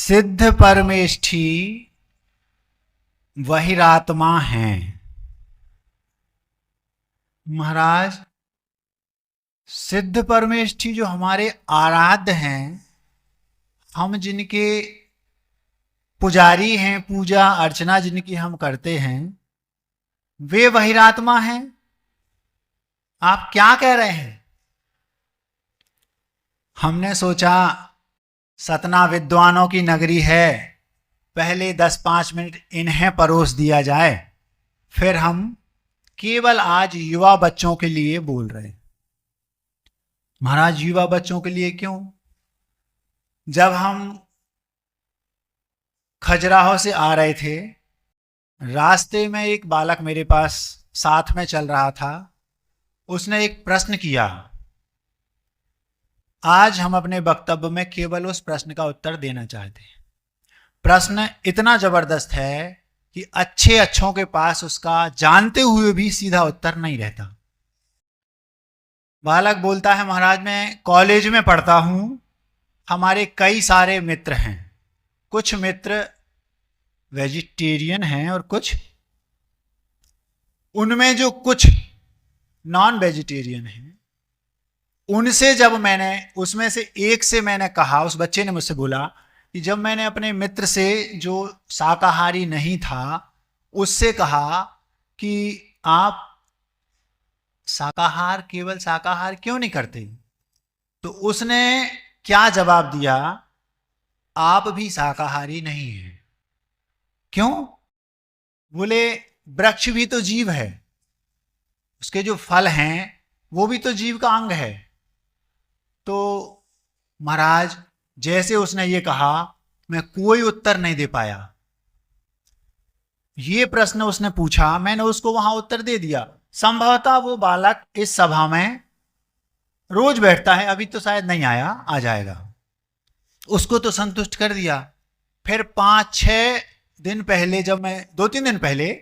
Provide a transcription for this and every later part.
सिद्ध परमेष्ठी बहिरात्मा हैं। महाराज, सिद्ध परमेष्ठी जो हमारे आराध्य हैं, हम जिनके पुजारी हैं, पूजा अर्चना जिनकी हम करते हैं, वे बहिरात्मा हैं। आप क्या कह रहे हैं? हमने सोचा सतना विद्वानों की नगरी है, पहले 10-5 मिनट इन्हें परोस दिया जाए, फिर हम केवल आज युवा बच्चों के लिए बोल रहे हैं। महाराज, युवा बच्चों के लिए क्यों? जब हम खजुराहो से आ रहे थे, रास्ते में एक बालक मेरे पास साथ में चल रहा था। उसने एक प्रश्न किया। आज हम अपने वक्तव्य में केवल उस प्रश्न का उत्तर देना चाहते हैं। प्रश्न इतना जबरदस्त है कि अच्छों के पास उसका जानते हुए भी सीधा उत्तर नहीं रहता। बालक बोलता है, महाराज मैं कॉलेज में पढ़ता हूं, हमारे कई सारे मित्र हैं, कुछ मित्र वेजिटेरियन हैं और कुछ, उनमें जो कुछ नॉन वेजिटेरियन हैं, उनसे जब मैंने, उसमें से एक से मैंने कहा, उस बच्चे ने मुझसे बोला कि जब मैंने अपने मित्र से जो शाकाहारी नहीं था उससे कहा कि आप शाकाहार, केवल शाकाहार क्यों नहीं करते, तो उसने क्या जवाब दिया? आप भी शाकाहारी नहीं हैं। क्यों? बोले वृक्ष भी तो जीव है, उसके जो फल हैं वो भी तो जीव का अंग है। तो महाराज, जैसे उसने ये कहा, मैं कोई उत्तर नहीं दे पाया। ये प्रश्न उसने पूछा, मैंने उसको वहां उत्तर दे दिया। संभवतः वो बालक इस सभा में रोज बैठता है, अभी तो शायद नहीं आया, आ जाएगा। उसको तो संतुष्ट कर दिया। फिर 5-6 दिन पहले, जब मैं 2-3 दिन पहले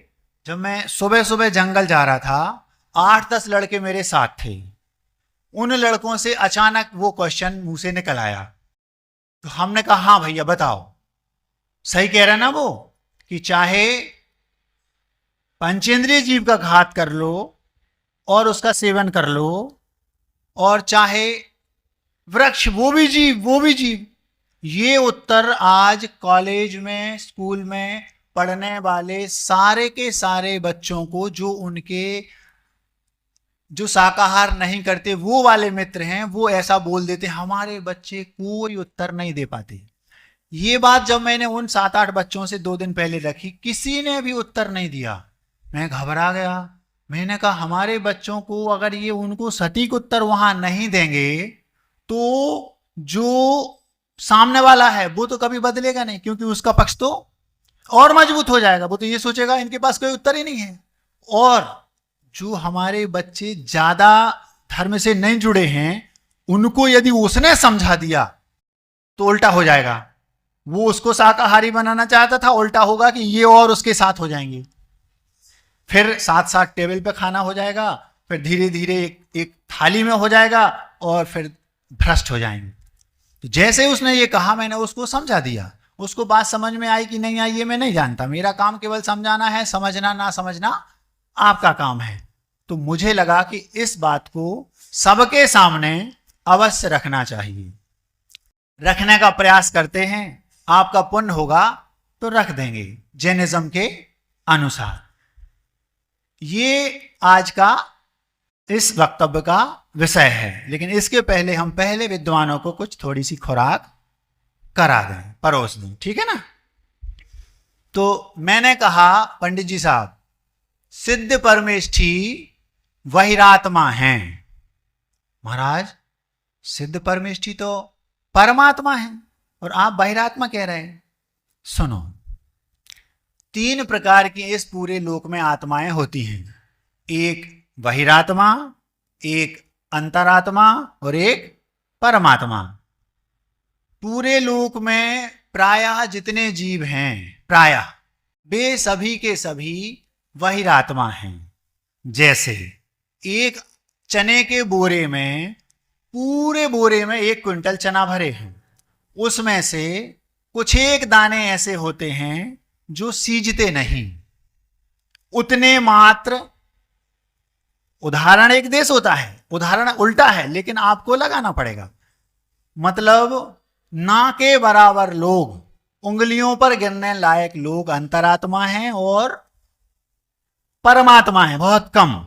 जब मैं सुबह सुबह जंगल जा रहा था, 8-10 लड़के मेरे साथ थे। उन लड़कों से अचानक वो क्वेश्चन मुंह से निकल आया। तो हमने कहा, हाँ भैया बताओ, सही कह रहा ना वो, कि चाहे पंचेंद्रिय जीव का घात कर लो और उसका सेवन कर लो, और चाहे वृक्ष, वो भी जीव। ये उत्तर आज कॉलेज में, स्कूल में पढ़ने वाले सारे के सारे बच्चों को, जो उनके जो शाकाहार नहीं करते वो वाले मित्र हैं, वो ऐसा बोल देते, हमारे बच्चे कोई उत्तर नहीं दे पाते। ये बात जब मैंने उन 7-8 बच्चों से 2 दिन पहले रखी, किसी ने भी उत्तर नहीं दिया। मैं घबरा गया। मैंने कहा, हमारे बच्चों को अगर ये उनको सटीक उत्तर वहां नहीं देंगे तो जो सामने वाला है वो तो कभी बदलेगा नहीं, क्योंकि उसका पक्ष तो और मजबूत हो जाएगा। वो तो ये सोचेगा इनके पास कोई उत्तर ही नहीं है। और जो हमारे बच्चे ज्यादा धर्म से नहीं जुड़े हैं, उनको यदि उसने समझा दिया तो उल्टा हो जाएगा। वो उसको शाकाहारी बनाना चाहता था, उल्टा होगा कि ये और उसके साथ हो जाएंगे, फिर साथ साथ टेबल पे खाना हो जाएगा, फिर धीरे धीरे एक थाली में हो जाएगा, और फिर भ्रष्ट हो जाएंगे। तो जैसे उसने ये कहा, मैंने उसको समझा दिया। उसको बात समझ में आई कि नहीं आई, ये मैं नहीं जानता। मेरा काम केवल समझाना है, समझना ना समझना आपका काम है। तो मुझे लगा कि इस बात को सबके सामने अवश्य रखना चाहिए। रखने का प्रयास करते हैं, आपका पुण्य होगा तो रख देंगे जैनिज्म के अनुसार। ये आज का इस वक्तव्य का विषय है। लेकिन इसके पहले हम पहले विद्वानों को कुछ थोड़ी सी खुराक करा दें, परोस दें, ठीक है ना? तो मैंने कहा, पंडित जी साहब, सिद्ध परमेष्ठी बहिरात्मा हैं। महाराज, सिद्ध परमेष्ठी तो परमात्मा है और आप बहिरात्मा कह रहे हैं। सुनो, 3 प्रकार की इस पूरे लोक में आत्माएं होती हैं। एक बहिरात्मा, एक अंतरात्मा और एक परमात्मा। पूरे लोक में प्रायः जितने जीव हैं, प्रायः वे सभी के सभी बहिरात्मा हैं। जैसे एक चने के बोरे में, पूरे बोरे में 1 क्विंटल चना भरे हैं, उसमें से कुछ एक दाने ऐसे होते हैं जो सीजते नहीं, उतने मात्र। उदाहरण एक देश होता है, उदाहरण उल्टा है, लेकिन आपको लगाना पड़ेगा। मतलब ना के बराबर लोग, उंगलियों पर गिनने लायक लोग अंतरात्मा हैं और परमात्मा है बहुत कम,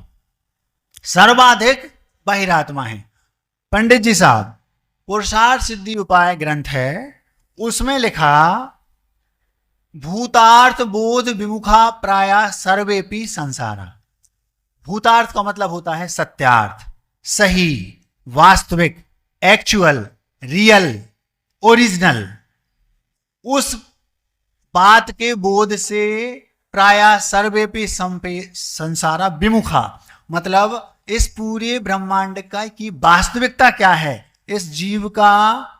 सर्वाधिक बहिरात्मा है। पंडित जी साहब, पुरुषार्थ सिद्धि उपाय ग्रंथ है, उसमें लिखा भूतार्थ बोध विमुखा प्राया सर्वेपि संसारा। भूतार्थ का मतलब होता है सत्यार्थ, सही, वास्तविक, एक्चुअल, रियल, ओरिजिनल। उस बात के बोध से प्राया सर्वेपि संसारा विमुखा, मतलब इस पूरे ब्रह्मांड का की वास्तविकता क्या है, इस जीव का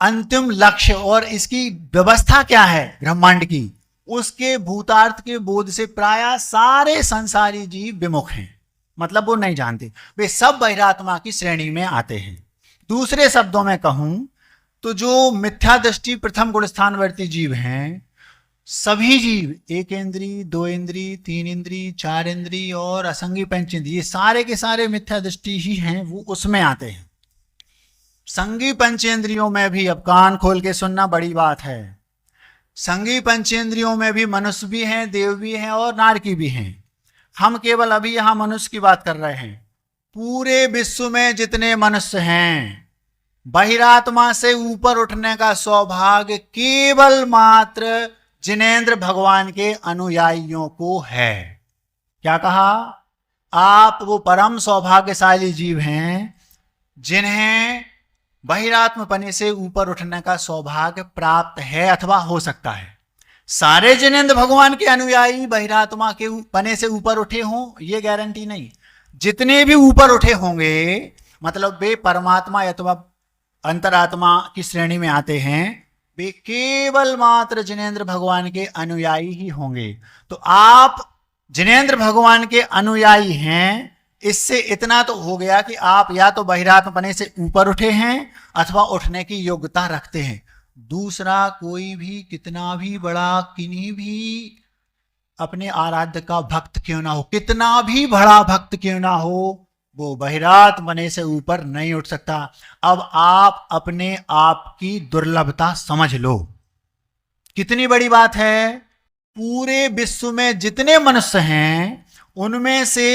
अंतिम लक्ष्य और इसकी व्यवस्था क्या है ब्रह्मांड की, उसके भूतार्थ के बोध से प्राय सारे संसारी जीव विमुख हैं। मतलब वो नहीं जानते, वे सब बहिरात्मा की श्रेणी में आते हैं। दूसरे शब्दों में कहूं तो जो मिथ्या दृष्टि प्रथम गुण स्थानवर्ती जीव हैं, सभी जीव, एक इंद्री, दो इंद्री, तीन इंद्री, चार इंद्री और असंगी पंचेंद्री, ये सारे के सारे मिथ्या दृष्टि ही हैं, वो उसमें आते हैं। संगी पंचेंद्रियों में भी, अब कान खोल के सुनना, बड़ी बात है, संगी पंचेंद्रियों में भी मनुष्य भी हैं, देव भी हैं और नारकी भी हैं। हम केवल अभी यहां मनुष्य की बात कर रहे हैं। पूरे विश्व में जितने मनुष्य हैं, बहिरात्मा से ऊपर उठने का सौभाग्य केवल मात्र जिनेंद्र भगवान के अनुयायियों को है। क्या कहा? आप वो परम सौभाग्यशाली जीव हैं जिन्हें बहिरात्मपने से ऊपर उठने का सौभाग्य प्राप्त है अथवा हो सकता है। सारे जिनेंद्र भगवान के अनुयायी बहिरात्मा के पने से ऊपर उठे हों, ये गारंटी नहीं। जितने भी ऊपर उठे होंगे, मतलब वे परमात्मा अथवा अंतरात्मा की श्रेणी में आते हैं, वे केवल मात्र जिनेंद्र भगवान के अनुयायी ही होंगे। तो आप जिनेंद्र भगवान के अनुयायी हैं, इससे इतना तो हो गया कि आप या तो बहिरात्मपने से ऊपर उठे हैं अथवा उठने की योग्यता रखते हैं। दूसरा, कोई भी कितना भी बड़ा, किन्हीं भी अपने आराध्य का भक्त क्यों ना हो, कितना भी बड़ा भक्त क्यों ना हो, वो बहिरात्मपने से ऊपर नहीं उठ सकता। अब आप अपने आप की दुर्लभता समझ लो, कितनी बड़ी बात है। पूरे विश्व में जितने मनुष्य हैं, उनमें से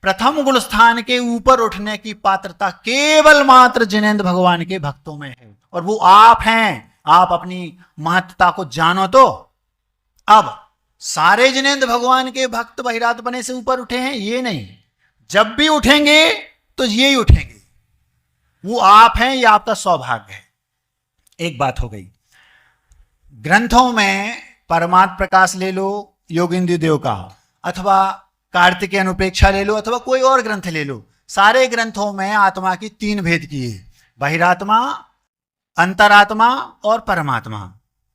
प्रथम गुण स्थान के ऊपर उठने की पात्रता केवल मात्र जिनेंद्र भगवान के भक्तों में है, और वो आप हैं। आप अपनी महत्ता को जानो। तो अब सारे जिनेंद्र भगवान के भक्त बहिरात्मपने से ऊपर उठे हैं, ये नहीं। जब भी उठेंगे तो ये ही उठेंगे, वो आप हैं, ये आपका सौभाग्य है। एक बात हो गई। ग्रंथों में परमात्म प्रकाश ले लो योगेंद्र देव का, अथवा कार्तिकेय अनुपेक्षा ले लो, अथवा कोई और ग्रंथ ले लो, सारे ग्रंथों में आत्मा की तीन भेद किए, बहिरात्मा, अंतरात्मा और परमात्मा।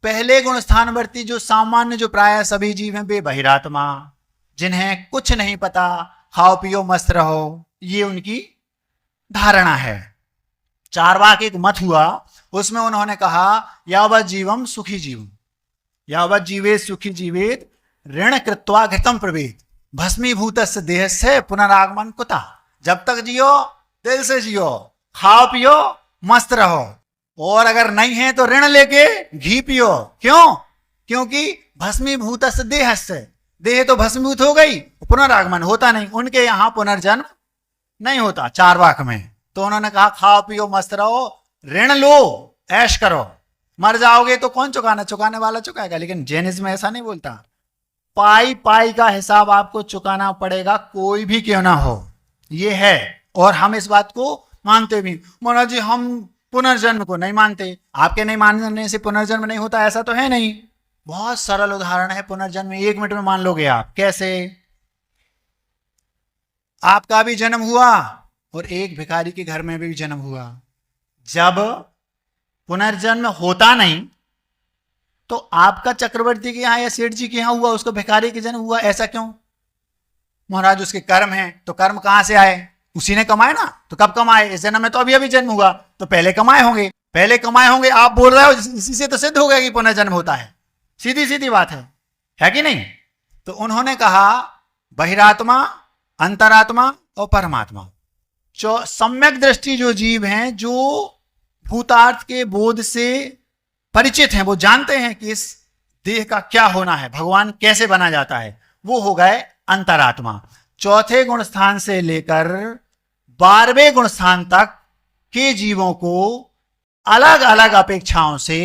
पहले गुण स्थानवर्ती जो सामान्य, जो प्राय सभी जीव हैं, वे बहिरात्मा, जिन्हें कुछ नहीं पता, खाओ पियो मस्त रहो, ये उनकी धारणा है। चारवाक एक मत हुआ, उसमें उन्होंने कहा यावत जीवम सुखी जीवम, यावत जीवेत सुखी जीवेत, ऋण कृत्वा घृतम प्रवेद, भस्मीभूतस्य देहस्य पुनरागमन कुतः। जब तक जियो दिल से जियो, खाओ पियो मस्त रहो, और अगर नहीं है तो ऋण लेके घी पियो। क्यों? क्योंकि भस्मीभूतस्य देहस्य, देह तो भस्मीभूत हो गई, पुनरागमन होता नहीं, उनके यहां पुनर्जन्म नहीं होता चारवाक में। तो उन्होंने कहा खाओ पियो मस्त रहो, ऋण लो, ऐश करो, मर जाओगे तो कौन चुकाना, चुकाने वाला चुकाएगा। लेकिन जैनिज्म में ऐसा नहीं बोलता, पाई पाई का हिसाब आपको चुकाना पड़ेगा, कोई भी क्यों ना हो, ये है। और हम इस बात को मानते भी। महाराज जी हम पुनर्जन्म को नहीं मानते, आपके नहीं मानने से पुनर्जन्म नहीं होता ऐसा तो है नहीं। बहुत सरल उदाहरण है पुनर्जन्म, 1 मिनट में मान लोगे आप। कैसे? आपका भी जन्म हुआ और एक भिखारी के घर में भी जन्म हुआ। जब पुनर्जन्म होता नहीं तो आपका चक्रवर्ती के यहाँ या सेठ जी के यहाँ हुआ, उसको भिखारी के जन्म हुआ, ऐसा क्यों? महाराज उसके कर्म हैं। तो कर्म कहां से आए? उसी ने कमाए ना। तो कब कमाए? इस जन्म में तो अभी अभी जन्म हुआ, तो पहले कमाए होंगे। पहले कमाए होंगे, आप बोल रहे हो, इसी से तो सिद्ध हो गया कि पुनर्जन्म होता है। सीधी सीधी बात है कि नहीं? तो उन्होंने कहा बहिरात्मा, अंतरात्मा और परमात्मा। सम्यक दृष्टि जो जीव हैं, जो भूतार्थ के बोध से परिचित हैं, वो जानते हैं कि इस देह का क्या होना है, भगवान कैसे बना जाता है, वो हो गए अंतरात्मा। चौथे गुण स्थान से लेकर 12वें गुण स्थान तक के जीवों को अलग अलग अपेक्षाओं से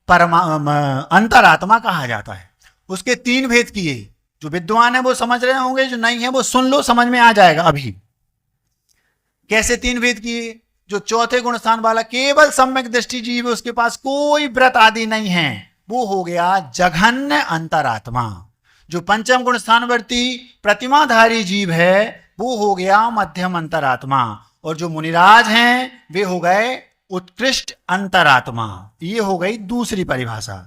अंतरात्मा कहा जाता है। उसके 3 भेद किए, जो विद्वान है वो समझ रहे होंगे, जो नहीं है वो सुन लो, समझ में आ जाएगा अभी। कैसे 3 भेद किए? जो चौथे गुण स्थान वाला केवल सम्यक दृष्टि जीव है, उसके पास कोई व्रत आदि नहीं है, वो हो गया जघन्य अंतरात्मा। जो पंचम गुण स्थानवर्ती प्रतिमाधारी जीव है, वो हो गया मध्यम अंतरात्मा। और जो मुनिराज हैं, वे हो गए उत्कृष्ट अंतरात्मा। ये हो गई दूसरी परिभाषा।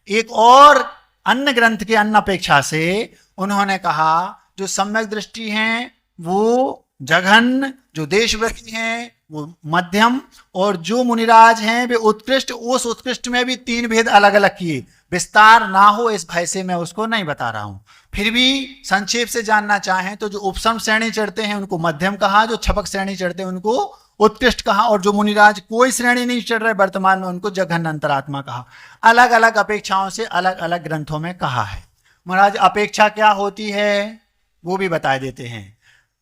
एक और अन्य ग्रंथ के अन्य अपेक्षा से उन्होंने कहा जो सम्यक दृष्टि हैं वो जघन्य, जो देशव्रती हैं वो मध्यम, और जो मुनिराज हैं वे उत्कृष्ट। उस उत्कृष्ट में भी 3 भेद अलग अलग किए। विस्तार ना हो इस भय से मैं उसको नहीं बता रहा हूं, फिर भी संक्षेप से जानना चाहें तो जो उपसम श्रेणी चढ़ते हैं उनको मध्यम कहा, जो छपक श्रेणी चढ़ते हैं उनको उत्कृष्ट कहा, और जो मुनिराज कोई श्रेणी नहीं चढ़ रहे वर्तमान में, उनको जघन्य अंतरात्मा कहा। अलग अलग अपेक्षाओं से अलग अलग ग्रंथों में कहा है। महाराज अपेक्षा क्या होती है वो भी बता देते हैं।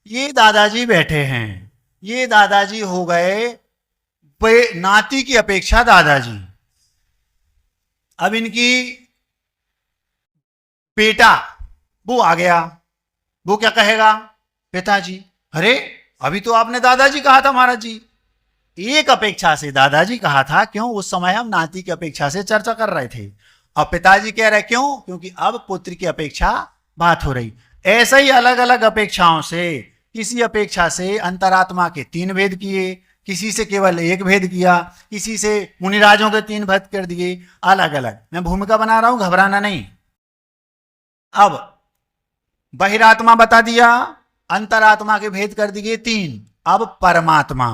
ये दादाजी बैठे हैं, ये दादाजी हो गए नाती की अपेक्षा दादाजी। अब इनकी बेटा वो आ गया, वो क्या कहेगा? पिताजी। अरे अभी तो आपने दादाजी कहा था महाराज जी। एक अपेक्षा से दादाजी कहा था, क्यों? उस समय हम नाती की अपेक्षा से चर्चा कर रहे थे। अब पिताजी कह रहे क्यों? क्योंकि अब पुत्र की अपेक्षा बात हो रही। ऐसे ही अलग अलग अपेक्षाओं से, किसी अपेक्षा से अंतरात्मा के 3 भेद किए, किसी से केवल 1 भेद किया, किसी से मुनिराजों के 3 भेद कर दिए, अलग अलग। मैं भूमिका बना रहा हूं, घबराना नहीं। अब बहिरात्मा बता दिया, अंतरात्मा के भेद कर दिए 3। अब परमात्मा,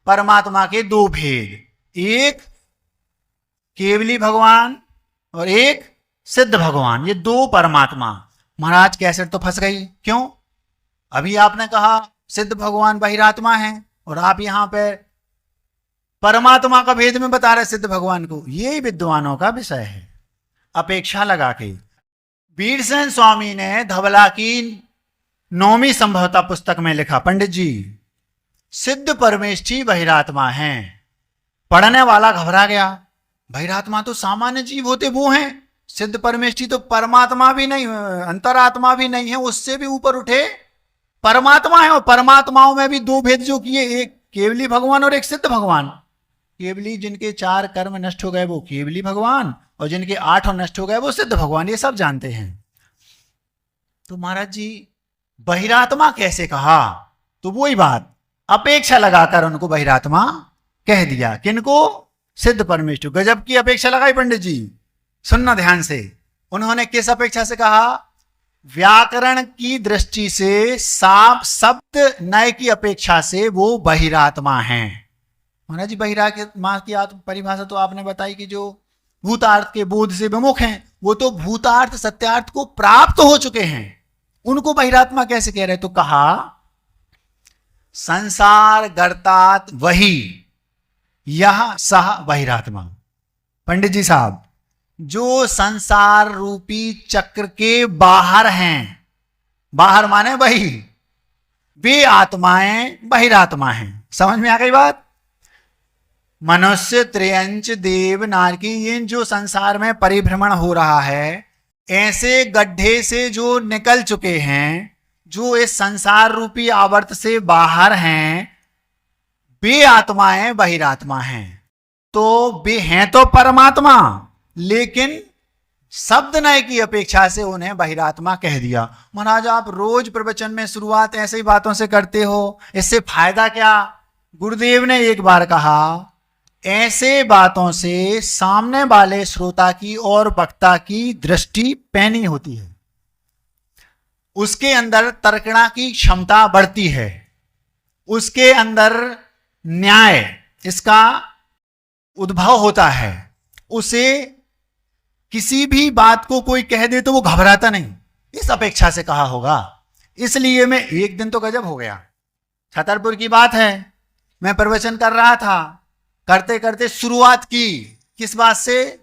परमात्मा के 2 भेद, एक केवली भगवान और एक सिद्ध भगवान, ये 2 परमात्मा। महाराज कैसेट तो फंस गई, क्यों? अभी आपने कहा सिद्ध भगवान बहिरात्मा है और आप यहां पे परमात्मा का भेद में बता रहे सिद्ध भगवान को। ये विद्वानों का विषय है। अपेक्षा लगा के वीरसेन स्वामी ने धवला की 9वीं संभवता पुस्तक में लिखा, पंडित जी सिद्ध परमेष्ठी बहिरात्मा हैं। पढ़ने वाला घबरा गया, बहिरात्मा तो सामान्य जीव होते वो हैं, सिद्ध परमेष्ठी तो परमात्मा भी नहीं, अंतरात्मा भी नहीं है, उससे भी ऊपर उठे परमात्मा है। और परमात्माओं में भी 2 भेद जो किए, एक केवली भगवान और एक सिद्ध भगवान। केवली जिनके 4 कर्म नष्ट हो गए वो केवली भगवान, और जिनके 8 नष्ट हो गए वो सिद्ध भगवान। ये सब जानते हैं। तो महाराज जी बहिरात्मा कैसे कहा? तो वही बात, अपेक्षा लगाकर उनको बहिरात्मा कह दिया। किनको? सिद्ध परमेष्ठी। गजब की अपेक्षा लगाई पंडित जी, सुनना ध्यान से। उन्होंने किस अपेक्षा से कहा? व्याकरण की दृष्टि से शब्द नय की अपेक्षा से वो बहिरात्मा हैं। महाराज जी बहिरात्मा की परिभाषा तो आपने बताई कि जो भूतार्थ के बोध से विमुख हैं, वो तो भूतार्थ सत्यार्थ को प्राप्त हो चुके हैं, उनको बहिरात्मा कैसे कह रहे? तो कहा संसार गर्तात वही यह सह बहिरात्मा। पंडित जी साहब, जो संसार रूपी चक्र के बाहर हैं, बाहर माने वही, वे आत्माएं बहिरात्मा हैं। समझ में आ गई बात? मनुष्य, त्रियंच, देव, नारकी, ये जो संसार में परिभ्रमण हो रहा है, ऐसे गड्ढे से जो निकल चुके हैं, जो इस संसार रूपी आवर्त से बाहर हैं, वे आत्माएं बहिरात्मा हैं। तो वे हैं तो परमात्मा, लेकिन शब्द नय की अपेक्षा से उन्हें बहिरात्मा कह दिया। महाराज आप रोज प्रवचन में शुरुआत ऐसे ही बातों से करते हो, इससे फायदा क्या? गुरुदेव ने एक बार कहा, ऐसे बातों से सामने वाले श्रोता की और वक्ता की दृष्टि पैनी होती है, उसके अंदर तर्कणा की क्षमता बढ़ती है, उसके अंदर न्याय, इसका उद्भव होता है, उसे किसी भी बात को कोई कह दे तो वो घबराता नहीं, इस अपेक्षा से कहा होगा। इसलिए मैं एक दिन तो गजब हो गया, छतरपुर की बात है, मैं प्रवचन कर रहा था, करते करते शुरुआत की किस बात से,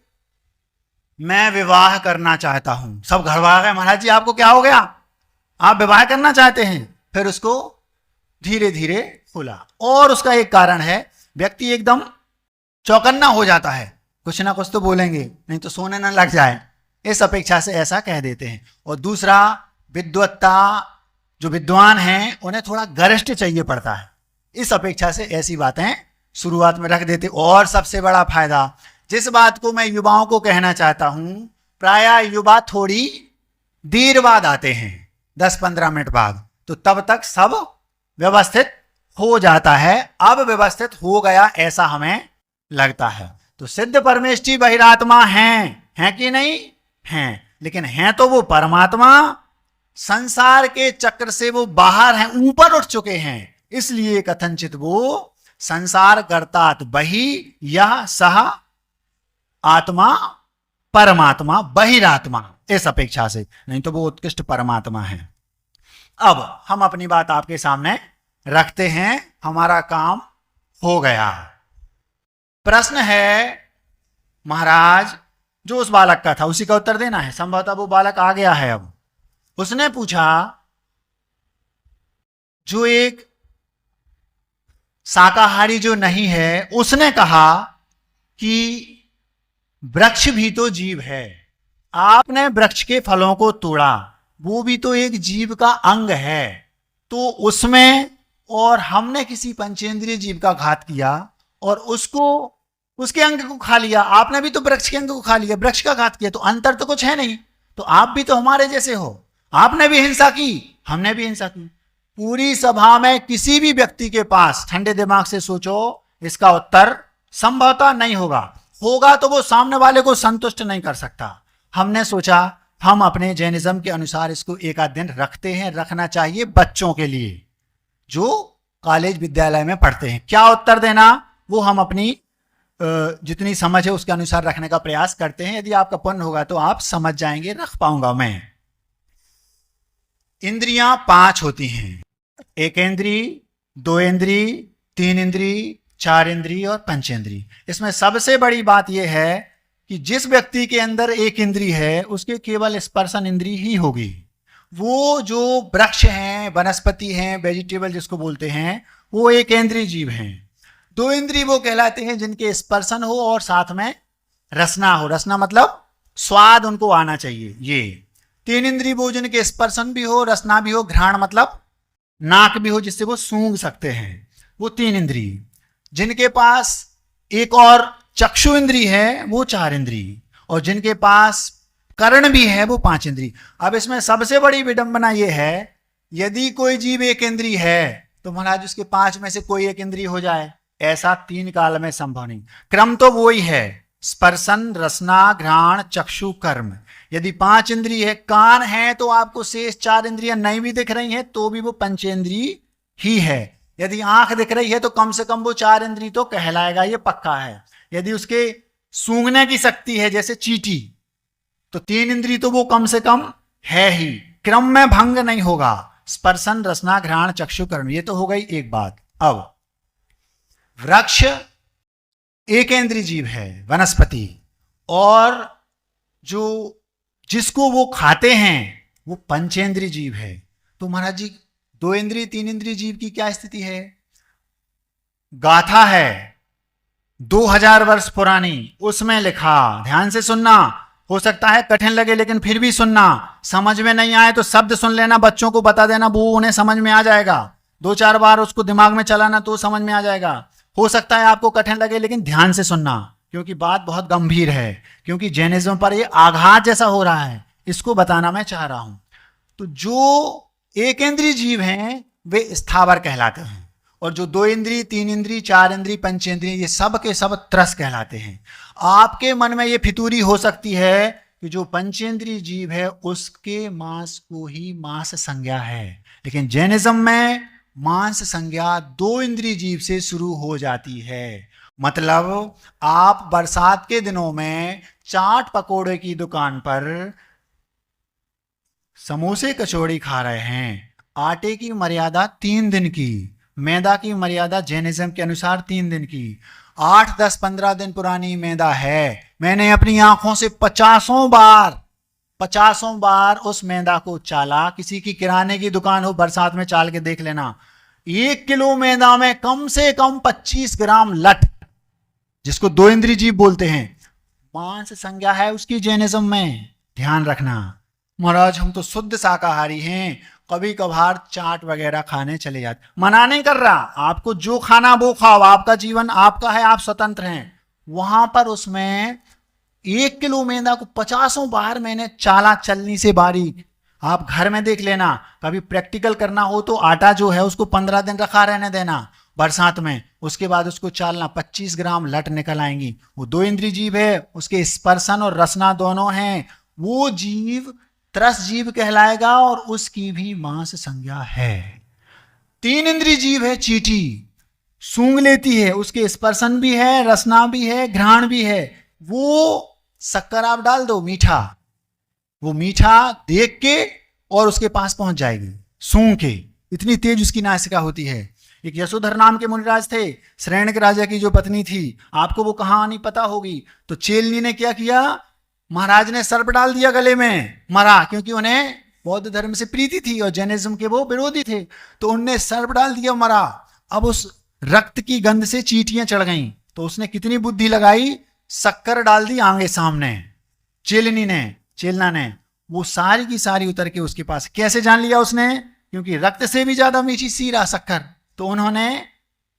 मैं विवाह करना चाहता हूं। सब घबरा गए, महाराज जी आपको क्या हो गया, आप विवाह करना चाहते हैं। फिर उसको धीरे धीरे खुला, और उसका एक कारण है, व्यक्ति एकदम चौकन्ना हो जाता है, कुछ ना कुछ तो बोलेंगे, नहीं तो सोने ना लग जाए, इस अपेक्षा से ऐसा कह देते हैं। और दूसरा, विद्वत्ता, जो विद्वान हैं उन्हें थोड़ा गरिष्ठ चाहिए पड़ता है, इस अपेक्षा से ऐसी बातें शुरुआत में रख देते। और सबसे बड़ा फायदा, जिस बात को मैं युवाओं को कहना चाहता हूं, प्रायः युवा थोड़ी देर बाद आते हैं, 10-15 मिनट बाद, तो तब तक सब व्यवस्थित हो जाता है। अब व्यवस्थित हो गया ऐसा हमें लगता है। तो सिद्ध परमेष्ठी बहिरात्मा हैं कि नहीं हैं, लेकिन हैं तो वो परमात्मा, संसार के चक्र से वो बाहर हैं, ऊपर उठ चुके हैं। इसलिए कथनचित वो संसार कर्तात बहि यह सह आत्मा परमात्मा बहिरात्मा, इस अपेक्षा से, नहीं तो वो उत्कृष्ट परमात्मा है। अब हम अपनी बात आपके सामने रखते हैं, हमारा काम हो गया। प्रश्न है महाराज, जो उस बालक का था उसी का उत्तर देना है, संभवतः वो बालक आ गया है। अब उसने पूछा, जो एक शाकाहारी जो नहीं है, उसने कहा कि वृक्ष भी तो जीव है, आपने वृक्ष के फलों को तोड़ा, वो भी तो एक जीव का अंग है, तो उसमें, और हमने किसी पंचेंद्रिय जीव का घात किया और उसको, उसके अंग को खा लिया, आपने भी तो वृक्ष के अंग को खा लिया, वृक्ष का घात किया, तो अंतर तो कुछ है नहीं, तो आप भी तो हमारे जैसे हो, आपने भी हिंसा की, हमने भी हिंसा की। पूरी सभा में किसी भी व्यक्ति के पास, ठंडे दिमाग से सोचो, इसका उत्तर संभवतः नहीं होगा, होगा तो वो सामने वाले को संतुष्ट नहीं कर सकता। हमने सोचा हम अपने जैनिज्म के अनुसार इसको एक आध दिन रखते हैं, रखना चाहिए बच्चों के लिए जो कॉलेज विद्यालय में पढ़ते हैं। क्या उत्तर देना, वो हम अपनी जितनी समझ है उसके अनुसार रखने का प्रयास करते हैं। यदि आपका पुण्य होगा तो आप समझ जाएंगे, रख पाऊंगा मैं। इंद्रियां 5 होती हैं, एक इंद्री, 2 इंद्री, 3 इंद्री, 4 इंद्री और पंचेंद्री। इसमें सबसे बड़ी बात यह है कि जिस व्यक्ति के अंदर एक इंद्री है उसके केवल स्पर्शन इंद्री ही होगी। वो जो वृक्ष हैं, वनस्पति हैं, वेजिटेबल जिसको बोलते हैं, वो एक इंद्रिय जीव हैं। 2 इंद्रिय वो कहलाते हैं जिनके स्पर्शन हो और साथ में रसना हो, रसना मतलब स्वाद उनको आना चाहिए, ये। 3 इंद्रिय वो जिनके स्पर्शन भी हो, रसना भी हो, घ्राण मतलब नाक भी हो जिससे वो सूंघ सकते हैं, वो 3 इंद्रिय। जिनके पास एक और चक्षु इंद्रिय है वो 4 इंद्रिय, और जिनके पास कर्ण भी है वो 5 इंद्रिय। अब इसमें सबसे बड़ी विडंबना ये है, यदि कोई जीव एक इंद्रिय है तो महाराज उसके 5 में से कोई एक इंद्रिय हो जाए, ऐसा 3 काल में संभव नहीं। क्रम तो वो ही है, स्पर्शन, रसना, घ्राण, चक्षु, कर्म। यदि 5 इंद्रिय है, कान है तो आपको शेष 4 इंद्रियां नहीं भी दिख रही हैं तो भी वो पंचेंद्रिय ही है। यदि आंख दिख रही है तो कम से कम वो 4 इंद्रिय तो कहलाएगा, ये पक्का है। यदि उसके सूंघने की शक्ति है जैसे चींटी, तो 3 इंद्रिय तो वो कम से कम है ही, क्रम में भंग नहीं होगा। स्पर्शन, रसना, घ्राण, चक्षु, कर्म, ये तो हो गई एक बात। अब वृक्ष एक इंद्रिय जीव है, वनस्पति, और जो जिसको वो खाते हैं वो पंचेंद्रिय जीव है। तो महाराज जी 2 इंद्रिय 3 इंद्रिय जीव की क्या स्थिति है? गाथा है 2000 वर्ष पुरानी, उसमें लिखा, ध्यान से सुनना, हो सकता है कठिन लगे लेकिन फिर भी सुनना, समझ में नहीं आए तो शब्द सुन लेना, बच्चों को बता देना, वो उन्हें समझ में आ जाएगा। 2-4 बार उसको दिमाग में चलाना तो समझ में आ जाएगा। हो सकता है आपको कठिन लगे लेकिन ध्यान से सुनना, क्योंकि बात बहुत गंभीर है, क्योंकि जैनिज्म पर ये आघात जैसा हो रहा है, इसको बताना मैं चाह रहा हूं। तो जो एक इंद्रिय जीव हैं वे स्थावर कहलाते हैं, और जो 2 इंद्रिय, 3 इंद्रिय, 4 इंद्रिय, पंचेंद्रिय, ये सब के सब त्रस कहलाते हैं। आपके मन में ये फितूरी हो सकती है कि जो पंचेंद्रिय जीव है उसके मांस को ही मांस संज्ञा है, लेकिन जैनिज्म में मांस संज्ञा 2 इंद्रिय जीव से शुरू हो जाती है। मतलब आप बरसात के दिनों में चाट पकोड़े की दुकान पर समोसे कचौड़ी खा रहे हैं। आटे की मर्यादा 3 दिन की, मैदा की मर्यादा जैनिज्म के अनुसार 3 दिन की। 8, 10, 15 दिन पुरानी मैदा है। मैंने अपनी आंखों से पचासों बार उस मैदा को चाला। किसी की किराने की दुकान हो, बरसात में चाल के देख लेना। 1 किलो मैदा में कम से कम 25 ग्राम लठ, जिसको 2 इंद्री जीव बोलते हैं, मांस संज्ञा है उसकी जैनिज्म में। ध्यान रखना। महाराज हम तो शुद्ध शाकाहारी हैं, कभी कभार चाट वगैरह खाने चले जाते। मना नहीं कर रहा, आपको जो खाना वो खाओ, आपका जीवन आपका है, आप स्वतंत्र हैं। वहां पर उसमें 1 किलो मैदा को 50 बार मैंने चाला, चलनी से बारीक। आप घर में देख लेना, कभी प्रैक्टिकल करना हो तो आटा जो है उसको 15 दिन रखा रहने देना बरसात में, उसके बाद उसको चालना, 25 ग्राम लट निकल आएंगी। वो 2 इंद्री जीव है, उसके स्पर्शन और रसना दोनों हैं। वो जीव त्रस जीव कहलाएगा और उसकी भी मांस संज्ञा है। 3 इंद्री जीव है चींटी, सूंघ लेती है, उसके स्पर्शन भी है, रसना भी है, घ्राण भी है। वो शक्कर आप डाल दो, मीठा, वो मीठा देख के और उसके पास पहुंच जाएगी सूंघ के, इतनी तेज उसकी नासिका होती है। एक यशोधर नाम के मुनिराज थे, श्रेणक राजा की जो पत्नी थी, आपको वो कहानी पता होगी। तो चेलनी ने क्या किया, महाराज ने सर्प डाल दिया गले में, मरा, क्योंकि उन्हें बौद्ध धर्म से प्रीति थी और जैनिज्म के वो विरोधी थे, तो उनने सर्प डाल दिया, मरा। अब उस रक्त की गंध से चींटियां चढ़ गईं, तो उसने कितनी बुद्धि लगाई, शक्कर डाल दी आगे सामने, चेलना ने, वो सारी की सारी उतर के उसके पास। कैसे जान लिया उसने, क्योंकि रक्त से भी ज्यादा मीठी सीरा शक्कर, तो उन्होंने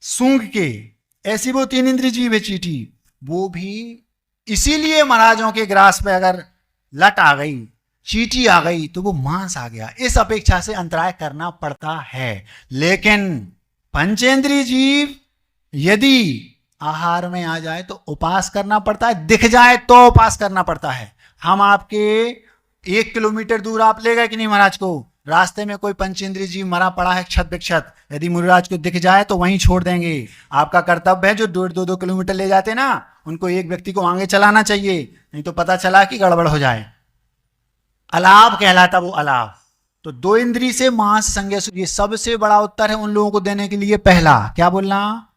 सूंघ के, ऐसी वो 3 इंद्री जीव है चींटी, वो भी। इसीलिए महाराजों के ग्रास पे अगर लट आ गई, चींटी आ गई, तो वो मांस आ गया। इस अपेक्षा से अंतराय करना पड़ता है। लेकिन पंचेंद्रीय जीव यदि आहार में आ जाए तो उपास करना पड़ता है, दिख जाए तो उपास करना पड़ता है। हम आपके 1 किलोमीटर दूर आप ले गए कि नहीं महाराज को, रास्ते में कोई पंचेंद्रीय जीव मरा पड़ा है क्षत विक्षत, यदि मुनिराज को दिख जाए तो वहीं छोड़ देंगे। आपका कर्तव्य है, जो 1.5-2 किलोमीटर ले जाते ना, उनको एक व्यक्ति को आगे चलाना चाहिए, नहीं तो पता चला कि गड़बड़ हो जाए। अलाभ कहलाता वो अलाभ। तो 2 इंद्री से मांस संज्ञा, ये सबसे बड़ा उत्तर है उन लोगों को देने के लिए। पहला क्या बोलना,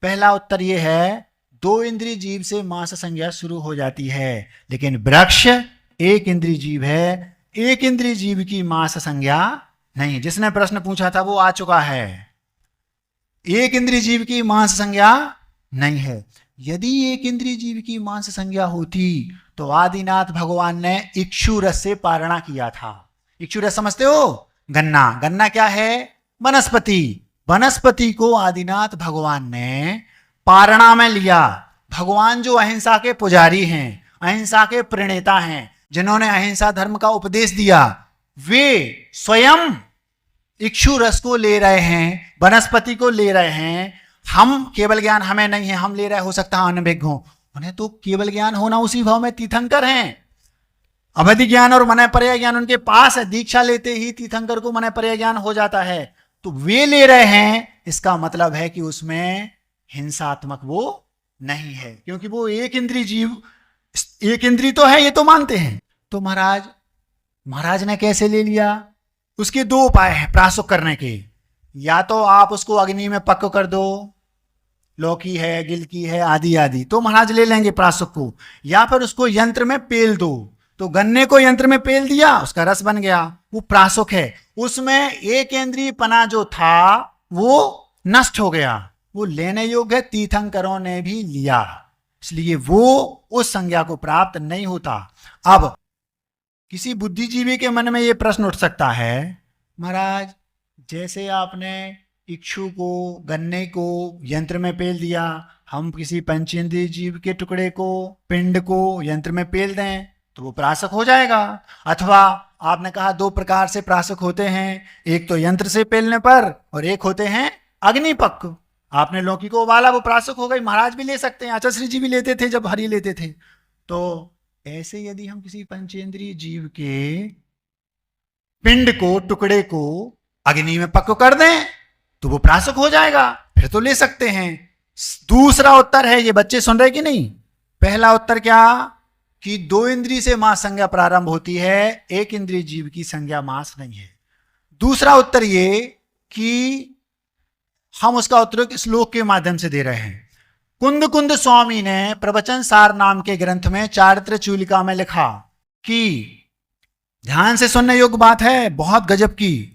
पहला उत्तर ये है, 2 इंद्री जीव से मांस संज्ञा शुरू हो जाती है। लेकिन वृक्ष 1 इंद्री जीव है, 1 इंद्री जीव की मांस संज्ञा नहीं। जिसने प्रश्न पूछा था वो आ चुका है, 1 इंद्री जीव की मांस संज्ञा नहीं है। यदि 1 इंद्री जीव की मांस संज्ञा होती तो आदिनाथ भगवान ने इक्षु रस से पारणा किया था। इक्षु रस समझते हो, गन्ना, गन्ना क्या है, वनस्पति। वनस्पति को आदिनाथ भगवान ने पारणा में लिया। भगवान जो अहिंसा के पुजारी हैं, अहिंसा के प्रणेता हैं, जिन्होंने अहिंसा धर्म का उपदेश दिया, वे स्वयं इक्षु रस को ले रहे हैं, वनस्पति को ले रहे हैं। हम केवल ज्ञान हमें नहीं है, हम ले रहे, हो सकता है अनभिज्ञ हो, उन्हें तो केवल ज्ञान होना, उसी भाव में तीर्थंकर हैं। अवधि ज्ञान और मन पर्याय ज्ञान उनके पास है, दीक्षा लेते ही तीर्थंकर को मन पर्याय ज्ञान हो जाता है। तो वे ले रहे हैं, इसका मतलब है कि उसमें हिंसात्मक वो नहीं है, क्योंकि वो 1 इंद्री जीव, 1 इंद्री तो है, ये तो मानते हैं। तो महाराज ने कैसे ले लिया, उसके 2 उपाय हैं प्रासुक करने के। या तो आप उसको अग्नि में पक कर दो, लौकी है, गिलकी है, आदि आदि, तो महाराज ले लेंगे प्रासुक को। या फिर उसको यंत्र में पेल दो, तो गन्ने को यंत्र में पेल दिया, उसका रस बन गया, वो प्रासुक है। उसमें 1 इंद्रिय पना जो था वो नष्ट हो गया, वो लेने योग्य तीर्थंकरों ने भी लिया, इसलिए वो उस संज्ञा को प्राप्त नहीं होता। अब किसी बुद्धिजीवी के मन में ये प्रश्न उठ सकता है, महाराज जैसे आपने इक्षु को, गन्ने को यंत्र में पेल दिया, हम किसी पंचेंद्रिय जीव के टुकड़े को, पिंड को यंत्र में पेल दें तो वो प्रासक हो जाएगा। अथवा आपने कहा 2 प्रकार से प्रासक होते हैं, एक तो यंत्र से पेलने पर और एक होते हैं अग्निपक। आपने लौकी को उबाला, वो प्रासक हो गई, महाराज भी ले सकते हैं, आचार्य जी भी लेते थे जब हरि लेते थे। तो ऐसे यदि हम किसी पंचेंद्रिय जीव के पिंड को, टुकड़े को अग्नि में पक कर दें तो वो प्रासक हो जाएगा, फिर तो ले सकते हैं। दूसरा उत्तर है, ये बच्चे सुन रहे कि नहीं? पहला उत्तर क्या कि दो इंद्रिय से मास संज्ञा प्रारंभ होती है, एक इंद्रिय जीव की संज्ञा मास नहीं है। दूसरा उत्तर ये कि हम उसका उत्तर श्लोक के माध्यम से दे रहे हैं। कुंद कुंद स्वामी ने प्रवचन सार नाम के ग्रंथ में चारित्र चूलिका में लिखा कि ध्यान से सुनने योग्य बात है, बहुत गजब की।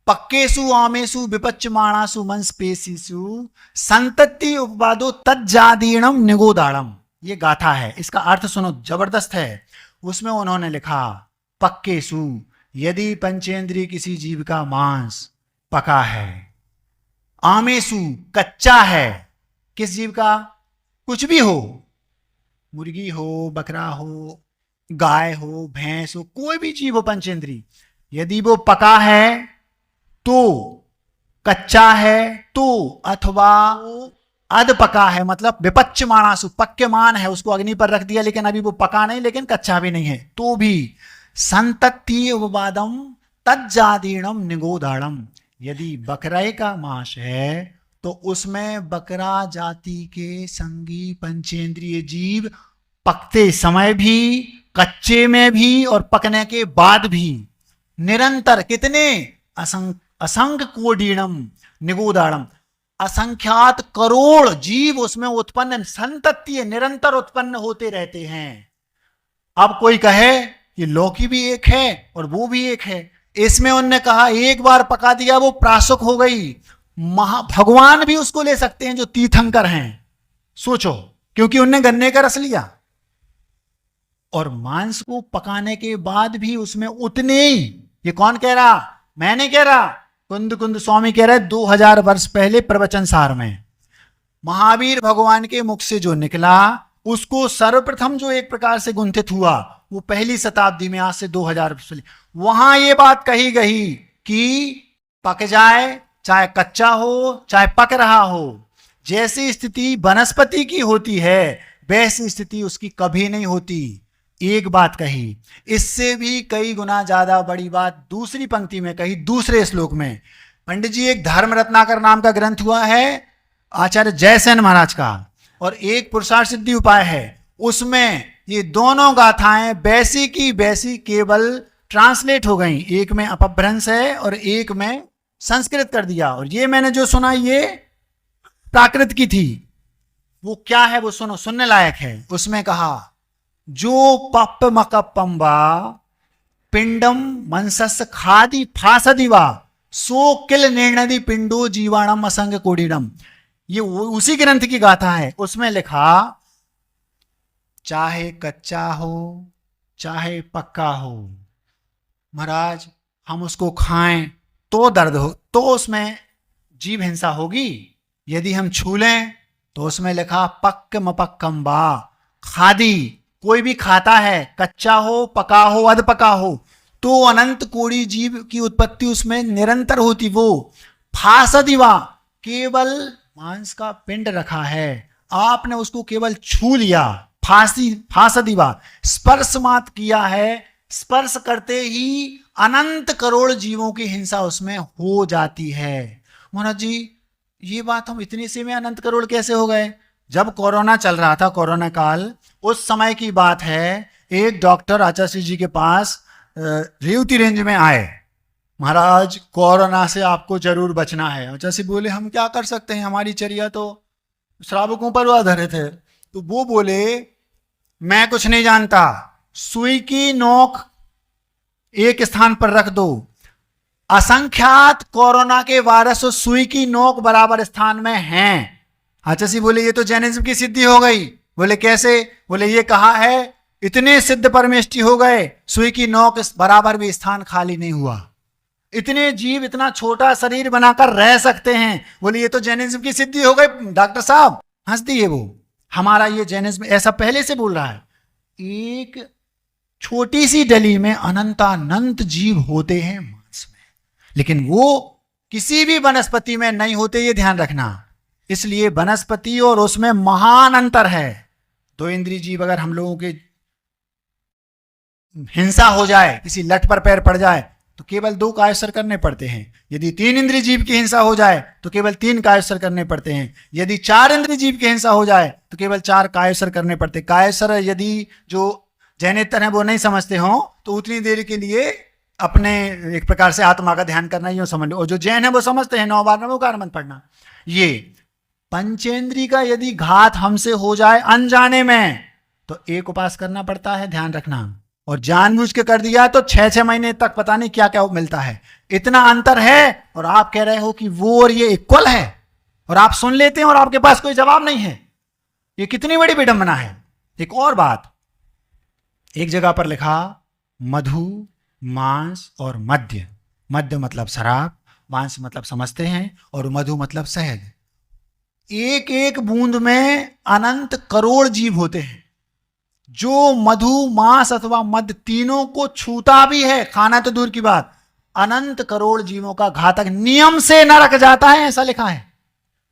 पक्केसु आमेसु विपच्यमाणासु मंसपेशिसु संतति उपवादो तज्जादीणम निगोदाड़म, ये गाथा है। इसका अर्थ सुनो, जबरदस्त है। उसमें उन्होंने लिखा पक्केसु, यदि पंचेंद्रिय किसी जीव का मांस पका है, आमेसु कच्चा है, किस जीव का? कुछ भी हो, मुर्गी हो, बकरा हो, गाय हो, भैंस हो, कोई भी जीव हो पंचेंद्रिय, यदि वो पका है तो, कच्चा है तो, अथवा अध पका है, मतलब विपच्यमाणासु, पक्यमान है, उसको अग्नि पर रख दिया लेकिन अभी वो पका नहीं लेकिन कच्चा भी नहीं है, तो भी संतति उपवादम तज्जादीणम निगोदाड़म, यदि बकरे का मांस है तो उसमें बकरा जाति के संगी पंचेंद्रिय जीव पकते समय भी, कच्चे में भी और पकने के बाद भी निरंतर कितने? असंख्य कोडीणम निगोदाड़म, असंख्यात करोड़ जीव उसमें उत्पन्न, संतति निरंतर उत्पन्न होते रहते हैं। अब कोई कहे कि लौकी भी एक है और वो भी एक है, इसमें उनने कहा एक बार पका दिया वो प्राशुक हो गई, भगवान भी उसको ले सकते हैं जो तीर्थंकर हैं, सोचो, क्योंकि उनने गन्ने का रस लिया। और मांस को पकाने के बाद भी उसमें उतने ही, ये कौन कह रहा? मैं नहीं कह रहा, कुंद कुंद स्वामी कह रहे, 2000 वर्ष पहले प्रवचन सार में महावीर भगवान के मुख से जो निकला उसको सर्वप्रथम जो एक प्रकार से गुंथित हुआ वो पहली शताब्दी में, आज से 2000 वर्ष पहले, वहां ये बात कही गई कि पक जाए, चाहे कच्चा हो चाहे पक रहा हो, जैसी स्थिति वनस्पति की होती है वैसी स्थिति उसकी कभी नहीं होती। एक बात कही, इससे भी कई गुना ज्यादा बड़ी बात दूसरी पंक्ति में कही, दूसरे श्लोक में। पंडित जी, एक धर्म रत्नाकर नाम का ग्रंथ हुआ है आचार्य जयसेन महाराज का, और एक पुरुषार्थ सिद्धि उपाय है, उसमें ये दोनों गाथाएं वैसी की वैसी केवल ट्रांसलेट हो गई, एक में अपभ्रंश है और एक में संस्कृत कर दिया। और ये मैंने जो सुना ये प्राकृत की थी, वो क्या है वो सुनो, सुनने लायक है। उसमें कहा जो पप मकपम्बा पिंडम मनसस खादी फासदिवा सो किल निर्णदि पिंडो जीवाणम असंग कोडिडम, ये उसी ग्रंथ की गाथा है। उसमें लिखा चाहे कच्चा हो चाहे पक्का हो महाराज, हम उसको खाएं तो दर्द हो, तो उसमें जीव हिंसा होगी, यदि हम छू लें तो उसमें लिखा पक्क मपक्कम्बा खादी, कोई भी खाता है, कच्चा हो पका हो अध पका हो, तो अनंत कोटि जीव की उत्पत्ति उसमें निरंतर होती। वो फासदिवा, केवल मांस का पिंड रखा है, आपने उसको केवल छू लिया, फासदिवा स्पर्श मात्र किया है, स्पर्श करते ही अनंत करोड़ जीवों की हिंसा उसमें हो जाती है। महाराज जी, ये बात हम इतने से में अनंत करोड़ कैसे हो गए? जब कोरोना चल रहा था, कोरोना काल, उस समय की बात है, एक डॉक्टर आचार्य जी के पास रेवती रेंज में आए, महाराज कोरोना से आपको जरूर बचना है। आचार्य बोले हम क्या कर सकते हैं, हमारी चर्या तो श्रावकों पर आधारित है। तो वो बोले मैं कुछ नहीं जानता, सुई की नोक एक स्थान पर रख दो, असंख्यात कोरोना के वायरस सुई की नोक बराबर स्थान में हैं। आचार्य बोले ये तो जैनिज्म की सिद्धि हो गई। बोले कैसे? बोले ये कहा है इतने सिद्ध परमेष्टि हो गए, सुई की नोक बराबर भी स्थान खाली नहीं हुआ, इतने जीव इतना छोटा शरीर बनाकर रह सकते हैं। बोले ये तो जैनिज्म की सिद्धि हो गई। डॉक्टर साहब हंस दिए वो, हमारा ये जैनिज्म ऐसा पहले से बोल रहा है। एक छोटी सी डली में अनंतानंत जीव होते हैं मांस में, लेकिन वो किसी भी वनस्पति में नहीं होते, ये ध्यान रखना। इसलिए वनस्पति और उसमें महान अंतर है। दो इंद्रिय जीव अगर हम लोगों के हिंसा हो जाए, किसी लट पर पैर पड़ जाए तो केवल 2 कायस्वर करने पड़ते हैं। यदि 3 इंद्रिय जीव की हिंसा हो जाए तो केवल 3 कायस्वर करने पड़ते हैं। यदि 4 इंद्रिय जीव की हिंसा हो जाए तो केवल 4 कायस्वर करने पड़ते। कायस्वर यदि जो जैनेतर हैं वो नहीं समझते हो तो उतनी देर के लिए अपने एक प्रकार से आत्मा का ध्यान करना यूं समझ लो। और जो जैन है वो समझते हैं 9 बार नमोकार मंत्र पढ़ना। ये पंचेंद्री का यदि घात हमसे हो जाए अनजाने में तो एक उपास करना पड़ता है, ध्यान रखना। और जानबूझ के कर दिया तो 6-6 महीने तक पता नहीं क्या क्या मिलता है। इतना अंतर है और आप कह रहे हो कि वो और ये इक्वल है, और आप सुन लेते हैं और आपके पास कोई जवाब नहीं है। ये कितनी बड़ी विडंबना है। एक और बात, एक जगह पर लिखा मधु, मांस और मद्य। मद्य मतलब शराब, मांस मतलब समझते हैं, और मधु मतलब शहद। एक एक बूंद में अनंत करोड़ जीव होते हैं। जो मधु, मांस अथवा मद्य तीनों को छूता भी है, खाना तो दूर की बात, अनंत करोड़ जीवों का घातक नियम से नरक जाता है, ऐसा लिखा है।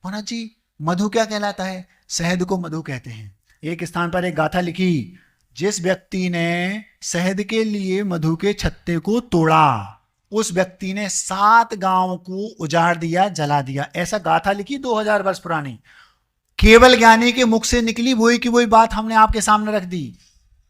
महाराज जी मधु क्या कहलाता है? शहद को मधु कहते हैं। एक स्थान पर एक गाथा लिखी, जिस व्यक्ति ने शहद के लिए मधु के छत्ते को तोड़ा उस व्यक्ति ने 7 गांव को उजाड़ दिया, जला दिया। ऐसा गाथा लिखी 2000 वर्ष पुरानी, केवल ज्ञानी के मुख से निकली वही की वही बात हमने आपके सामने रख दी।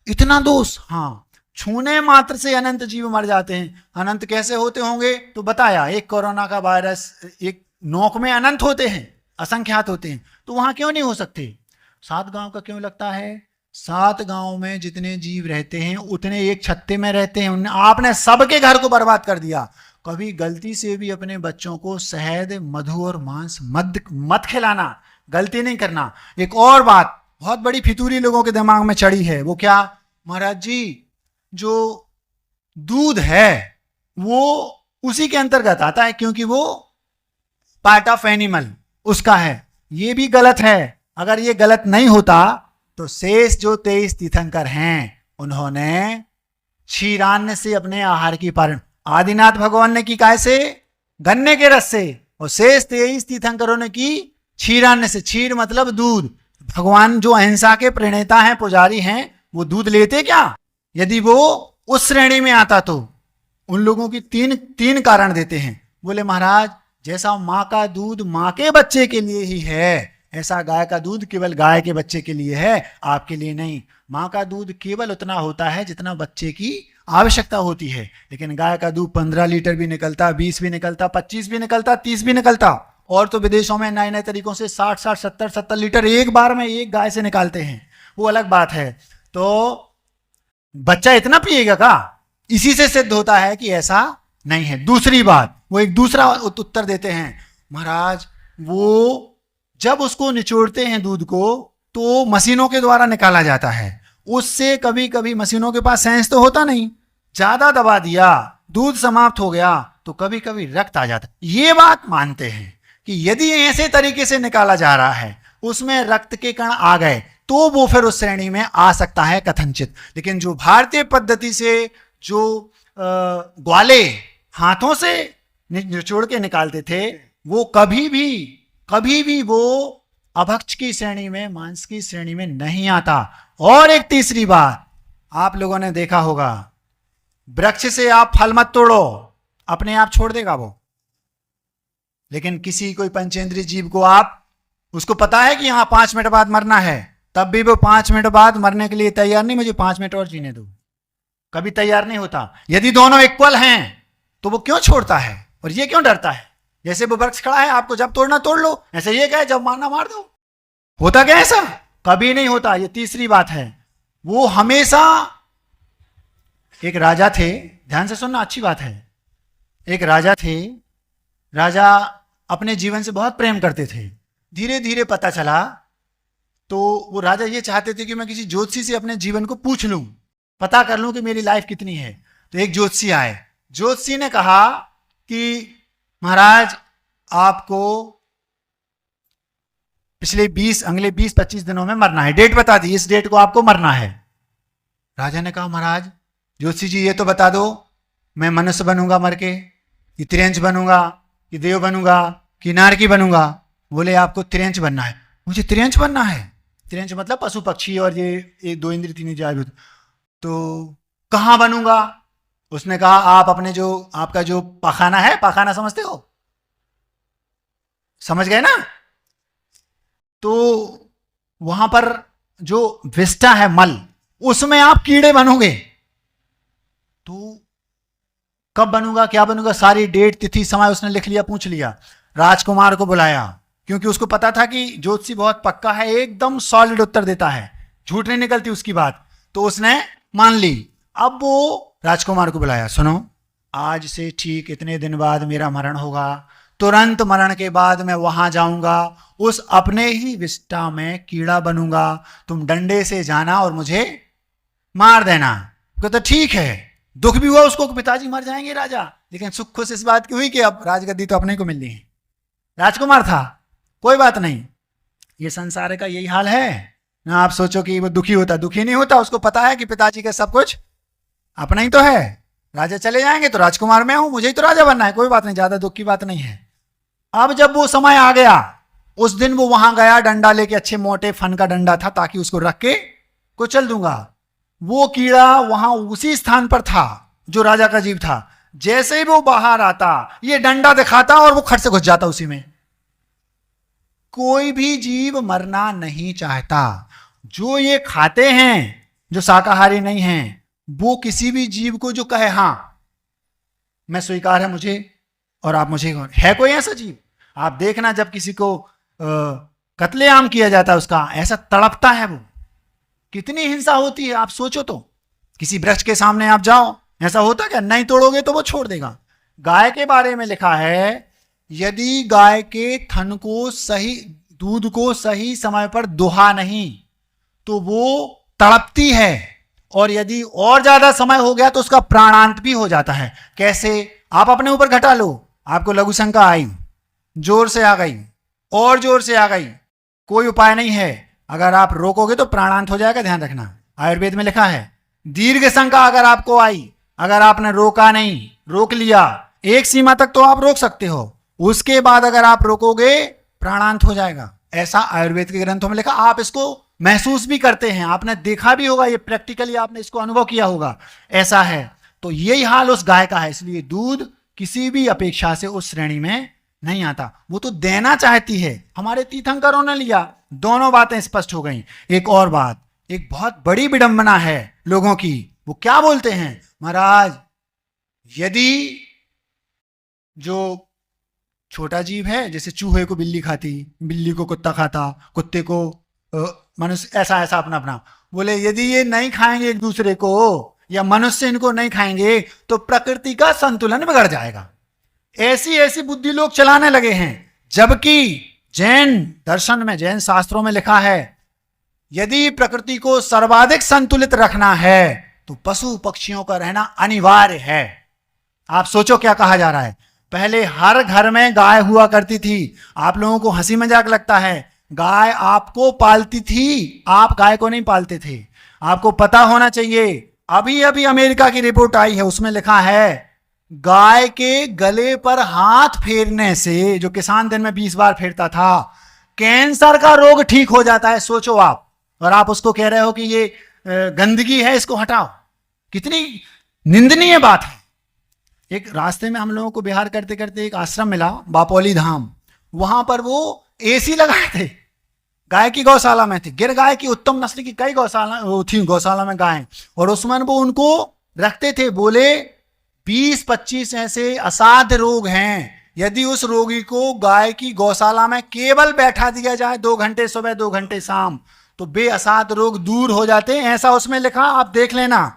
इतना दोष। हाँ, छूने मात्र से अनंत जीव मर जाते हैं। अनंत कैसे होते होंगे तो बताया, एक कोरोना का वायरस एक नोक में अनंत होते हैं, असंख्यात होते हैं, तो वहां क्यों नहीं हो सकते? 7 गांव का क्यों लगता है? 7 गांव में जितने जीव रहते हैं उतने एक छत्ते में रहते हैं। आपने सबके घर को बर्बाद कर दिया। कभी गलती से भी अपने बच्चों को शहद, मधु और मांस मत खिलाना, गलती नहीं करना। एक और बात बहुत बड़ी फितूरी लोगों के दिमाग में चढ़ी है, वो क्या? महाराज जी जो दूध है वो उसी के अंतर्गत आता है क्योंकि वो पार्ट ऑफ एनिमल उसका है। ये भी गलत है। अगर ये गलत नहीं होता तो शेष जो 23 तीर्थंकर हैं उन्होंने क्षीरान्न से अपने आहार की पारण, आदिनाथ भगवान ने की कैसे? गन्ने के रस से, और शेष 23 तीर्थंकरों ने की क्षीरान्न से। क्षीर मतलब दूध। भगवान जो अहिंसा के प्रणेता हैं, पुजारी हैं, वो दूध लेते क्या? यदि वो उस श्रेणी में आता तो उन लोगों की तीन कारण देते हैं। बोले महाराज जैसा माँ का दूध माँ के बच्चे के लिए ही है, ऐसा गाय का दूध केवल गाय के बच्चे के लिए है, आपके लिए नहीं। माँ का दूध केवल उतना होता है जितना बच्चे की आवश्यकता होती है, लेकिन गाय का दूध 15 लीटर भी निकलता, 20 भी निकलता, 25 भी निकलता, 30 भी निकलता। और तो विदेशों में नए नए तरीकों से 60-60, 70-70 लीटर एक बार में एक गाय से निकालते हैं, वो अलग बात है। तो बच्चा इतना पिएगा का? इसी से सिद्ध होता है कि ऐसा नहीं है। दूसरी बात, वो एक दूसरा उत्तर देते हैं, महाराज वो जब उसको निचोड़ते हैं दूध को तो मशीनों के द्वारा निकाला जाता है, उससे कभी कभी मशीनों के पास सेंस तो होता नहीं, ज्यादा दबा दिया, दूध समाप्त हो गया तो कभी कभी रक्त आ जाता। ये बात मानते हैं कि यदि ऐसे तरीके से निकाला जा रहा है उसमें रक्त के कण आ गए तो वो फिर उस श्रेणी में आ सकता है कथनचित। लेकिन जो भारतीय पद्धति से जो ग्वाले हाथों से निचोड़ के निकालते थे वो कभी भी वो अभक्ष की श्रेणी में, मांस की श्रेणी में नहीं आता। और एक तीसरी बात, आप लोगों ने देखा होगा, वृक्ष से आप फल मत तोड़ो, अपने आप छोड़ देगा वो। लेकिन किसी कोई पंचेंद्रिय जीव को आप, उसको पता है कि यहां 5 मिनट बाद मरना है, तब भी वो 5 मिनट बाद मरने के लिए तैयार नहीं, मुझे 5 मिनट और जीने दो, कभी तैयार नहीं होता। यदि दोनों इक्वल हैं तो वो क्यों छोड़ता है और ये क्यों डरता है? जैसे वो वृक्ष खड़ा है, आपको जब तोड़ना तोड़ लो, ऐसे ये कहे जब मारना मार दो। होता क्या ऐसा? कभी नहीं होता। ये तीसरी बात है। वो हमेशा, एक राजा थे, ध्यान से सुनना, अच्छी बात है। एक राजा थे, राजा अपने जीवन से बहुत प्रेम करते थे। धीरे धीरे पता चला तो वो राजा ये चाहते थे कि मैं किसी ज्योतिषी से अपने जीवन को पूछ लूं, पता कर लूं कि मेरी लाइफ कितनी है। तो एक ज्योतिषी आए, ज्योतिषी ने कहा कि महाराज आपको अगले 20-25 दिनों में मरना है, डेट बता दी, इस डेट को आपको मरना है। राजा ने कहा महाराज ज्योतिषी जी ये तो बता दो, मैं मनुष्य बनूंगा मर के, कि त्रियंच बनूंगा, कि देव बनूंगा, कि नारकी बनूंगा? बोले आपको त्रियंच बनना है। मुझे त्रियंच बनना है? त्रियंच मतलब पशु पक्षी और ये 2 इंद्रिय 3 इंद्रिय। तो कहाँ बनूंगा? उसने कहा आप अपने जो आपका जो पाखाना है, पाखाना समझते हो, समझ गए ना, तो वहां पर जो विष्टा है मल, उसमें आप कीड़े बनोगे। तो कब बनूंगा, क्या बनूंगा, सारी डेट तिथि समय उसने लिख लिया, पूछ लिया, राजकुमार को बुलाया, क्योंकि उसको पता था कि ज्योतिषी बहुत पक्का है, एकदम सॉलिड उत्तर देता है, झूठ नहीं निकलती उसकी बात, तो उसने मान ली। अब वो राजकुमार को बुलाया, सुनो आज से ठीक इतने दिन बाद मेरा मरण होगा, तुरंत मरण के बाद मैं वहां जाऊंगा, उस अपने ही विष्टा में कीड़ा बनूंगा, तुम डंडे से जाना और मुझे मार देना। कहता ठीक है। दुख भी हुआ उसको, पिताजी मर जाएंगे राजा, लेकिन सुख खुश इस बात की हुई कि अब राजगद्दी तो अपने को मिलनी है। राजकुमार था, कोई बात नहीं, ये संसार का यही हाल है ना। आप सोचो कि वो दुखी होता, दुखी नहीं होता, उसको पता है कि पिताजी का सब कुछ अपना ही तो है, राजा चले जाएंगे तो राजकुमार मैं हूं, मुझे ही तो राजा बनना है, कोई बात नहीं, ज्यादा दुख की बात नहीं है। अब जब वो समय आ गया, उस दिन वो वहां गया, डंडा लेके, अच्छे मोटे फन का डंडा था, ताकि उसको रख के कुचल दूंगा। वो कीड़ा वहां उसी स्थान पर था जो राजा का जीव था। जैसे ही वो बाहर आता, ये डंडा दिखाता और वो खट से घुस जाता उसी में। कोई भी जीव मरना नहीं चाहता। जो ये खाते हैं, जो शाकाहारी नहीं हैं, वो किसी भी जीव को जो कहे हाँ मैं स्वीकार है मुझे और आप मुझे, है कोई ऐसा जीव? आप देखना जब किसी को कत्लेआम किया जाता है, उसका ऐसा तड़पता है वो, कितनी हिंसा होती है आप सोचो तो। किसी वृक्ष के सामने आप जाओ, ऐसा होता क्या? नहीं तोड़ोगे तो वो छोड़ देगा। गाय के बारे में लिखा है, यदि गाय के थन को सही, दूध को सही समय पर दुहा नहीं तो वो तड़पती है, और यदि और ज्यादा समय हो गया तो उसका प्राणांत भी हो जाता है। कैसे? आप अपने ऊपर घटा लो, आपको लघु शंका आई, जोर से आ गई और जोर से आ गई, कोई उपाय नहीं है, अगर आप रोकोगे तो प्राणांत हो जाएगा, ध्यान रखना। आयुर्वेद में लिखा है, दीर्घ शंका अगर आपको आई, अगर आपने रोका नहीं, रोक लिया, एक सीमा तक तो आप रोक सकते हो, उसके बाद अगर आप रोकोगे प्राणांत हो जाएगा। ऐसा आयुर्वेद के ग्रंथों में लिखा, आप इसको महसूस भी करते हैं, आपने देखा भी होगा, ये प्रैक्टिकली आपने इसको अनुभव किया होगा, ऐसा है। तो यही हाल उस गाय का है, इसलिए दूध किसी भी अपेक्षा से उस श्रेणी में नहीं आता। वो तो देना चाहती है, हमारे तीर्थंकरों ने लिया, दोनों बातें स्पष्ट हो गई। एक और बात, एक बहुत बड़ी विडंबना है लोगों की, वो क्या बोलते हैं, महाराज यदि जो छोटा जीव है, जैसे चूहे को बिल्ली खाती, बिल्ली को कुत्ता खाता, कुत्ते को मनुष्य, ऐसा ऐसा अपना अपना, बोले यदि ये नहीं खाएंगे एक दूसरे को, या मनुष्य इनको नहीं खाएंगे तो प्रकृति का संतुलन बिगड़ जाएगा। ऐसी ऐसी बुद्धि लोग चलाने लगे हैं, जबकि जैन दर्शन में, जैन शास्त्रों में लिखा है, यदि प्रकृति को सर्वाधिक संतुलित रखना है तो पशु पक्षियों का रहना अनिवार्य है। आप सोचो क्या कहा जा रहा है। पहले हर घर में गाय हुआ करती थी, आप लोगों को हंसी मजाक लगता है, गाय आपको पालती थी, आप गाय को नहीं पालते थे। आपको पता होना चाहिए, अभी अभी अमेरिका की रिपोर्ट आई है, उसमें लिखा है गाय के गले पर हाथ फेरने से, जो किसान दिन में 20 बार फेरता था, कैंसर का रोग ठीक हो जाता है। सोचो आप, और आप उसको कह रहे हो कि ये गंदगी है, इसको हटाओ। कितनी निंदनीय बात है। एक रास्ते में हम लोगों को बिहार करते करते एक आश्रम मिला, बापोली धाम, वहां पर वो एसी लगाए थे, गाय की गौशाला में थे, गिर गाय की उत्तम नस्ल की कई गौशाला वो थी, गौशाला में गायें, और उसमें वो उनको रखते थे। बोले 20-25 ऐसे असाध्य रोग हैं, यदि उस रोगी को गाय की गौशाला में केवल बैठा दिया जाए 2 घंटे सुबह 2 घंटे शाम, तो बेअसाध्य रोग दूर हो जाते हैं। ऐसा उसमें लिखा, आप देख लेना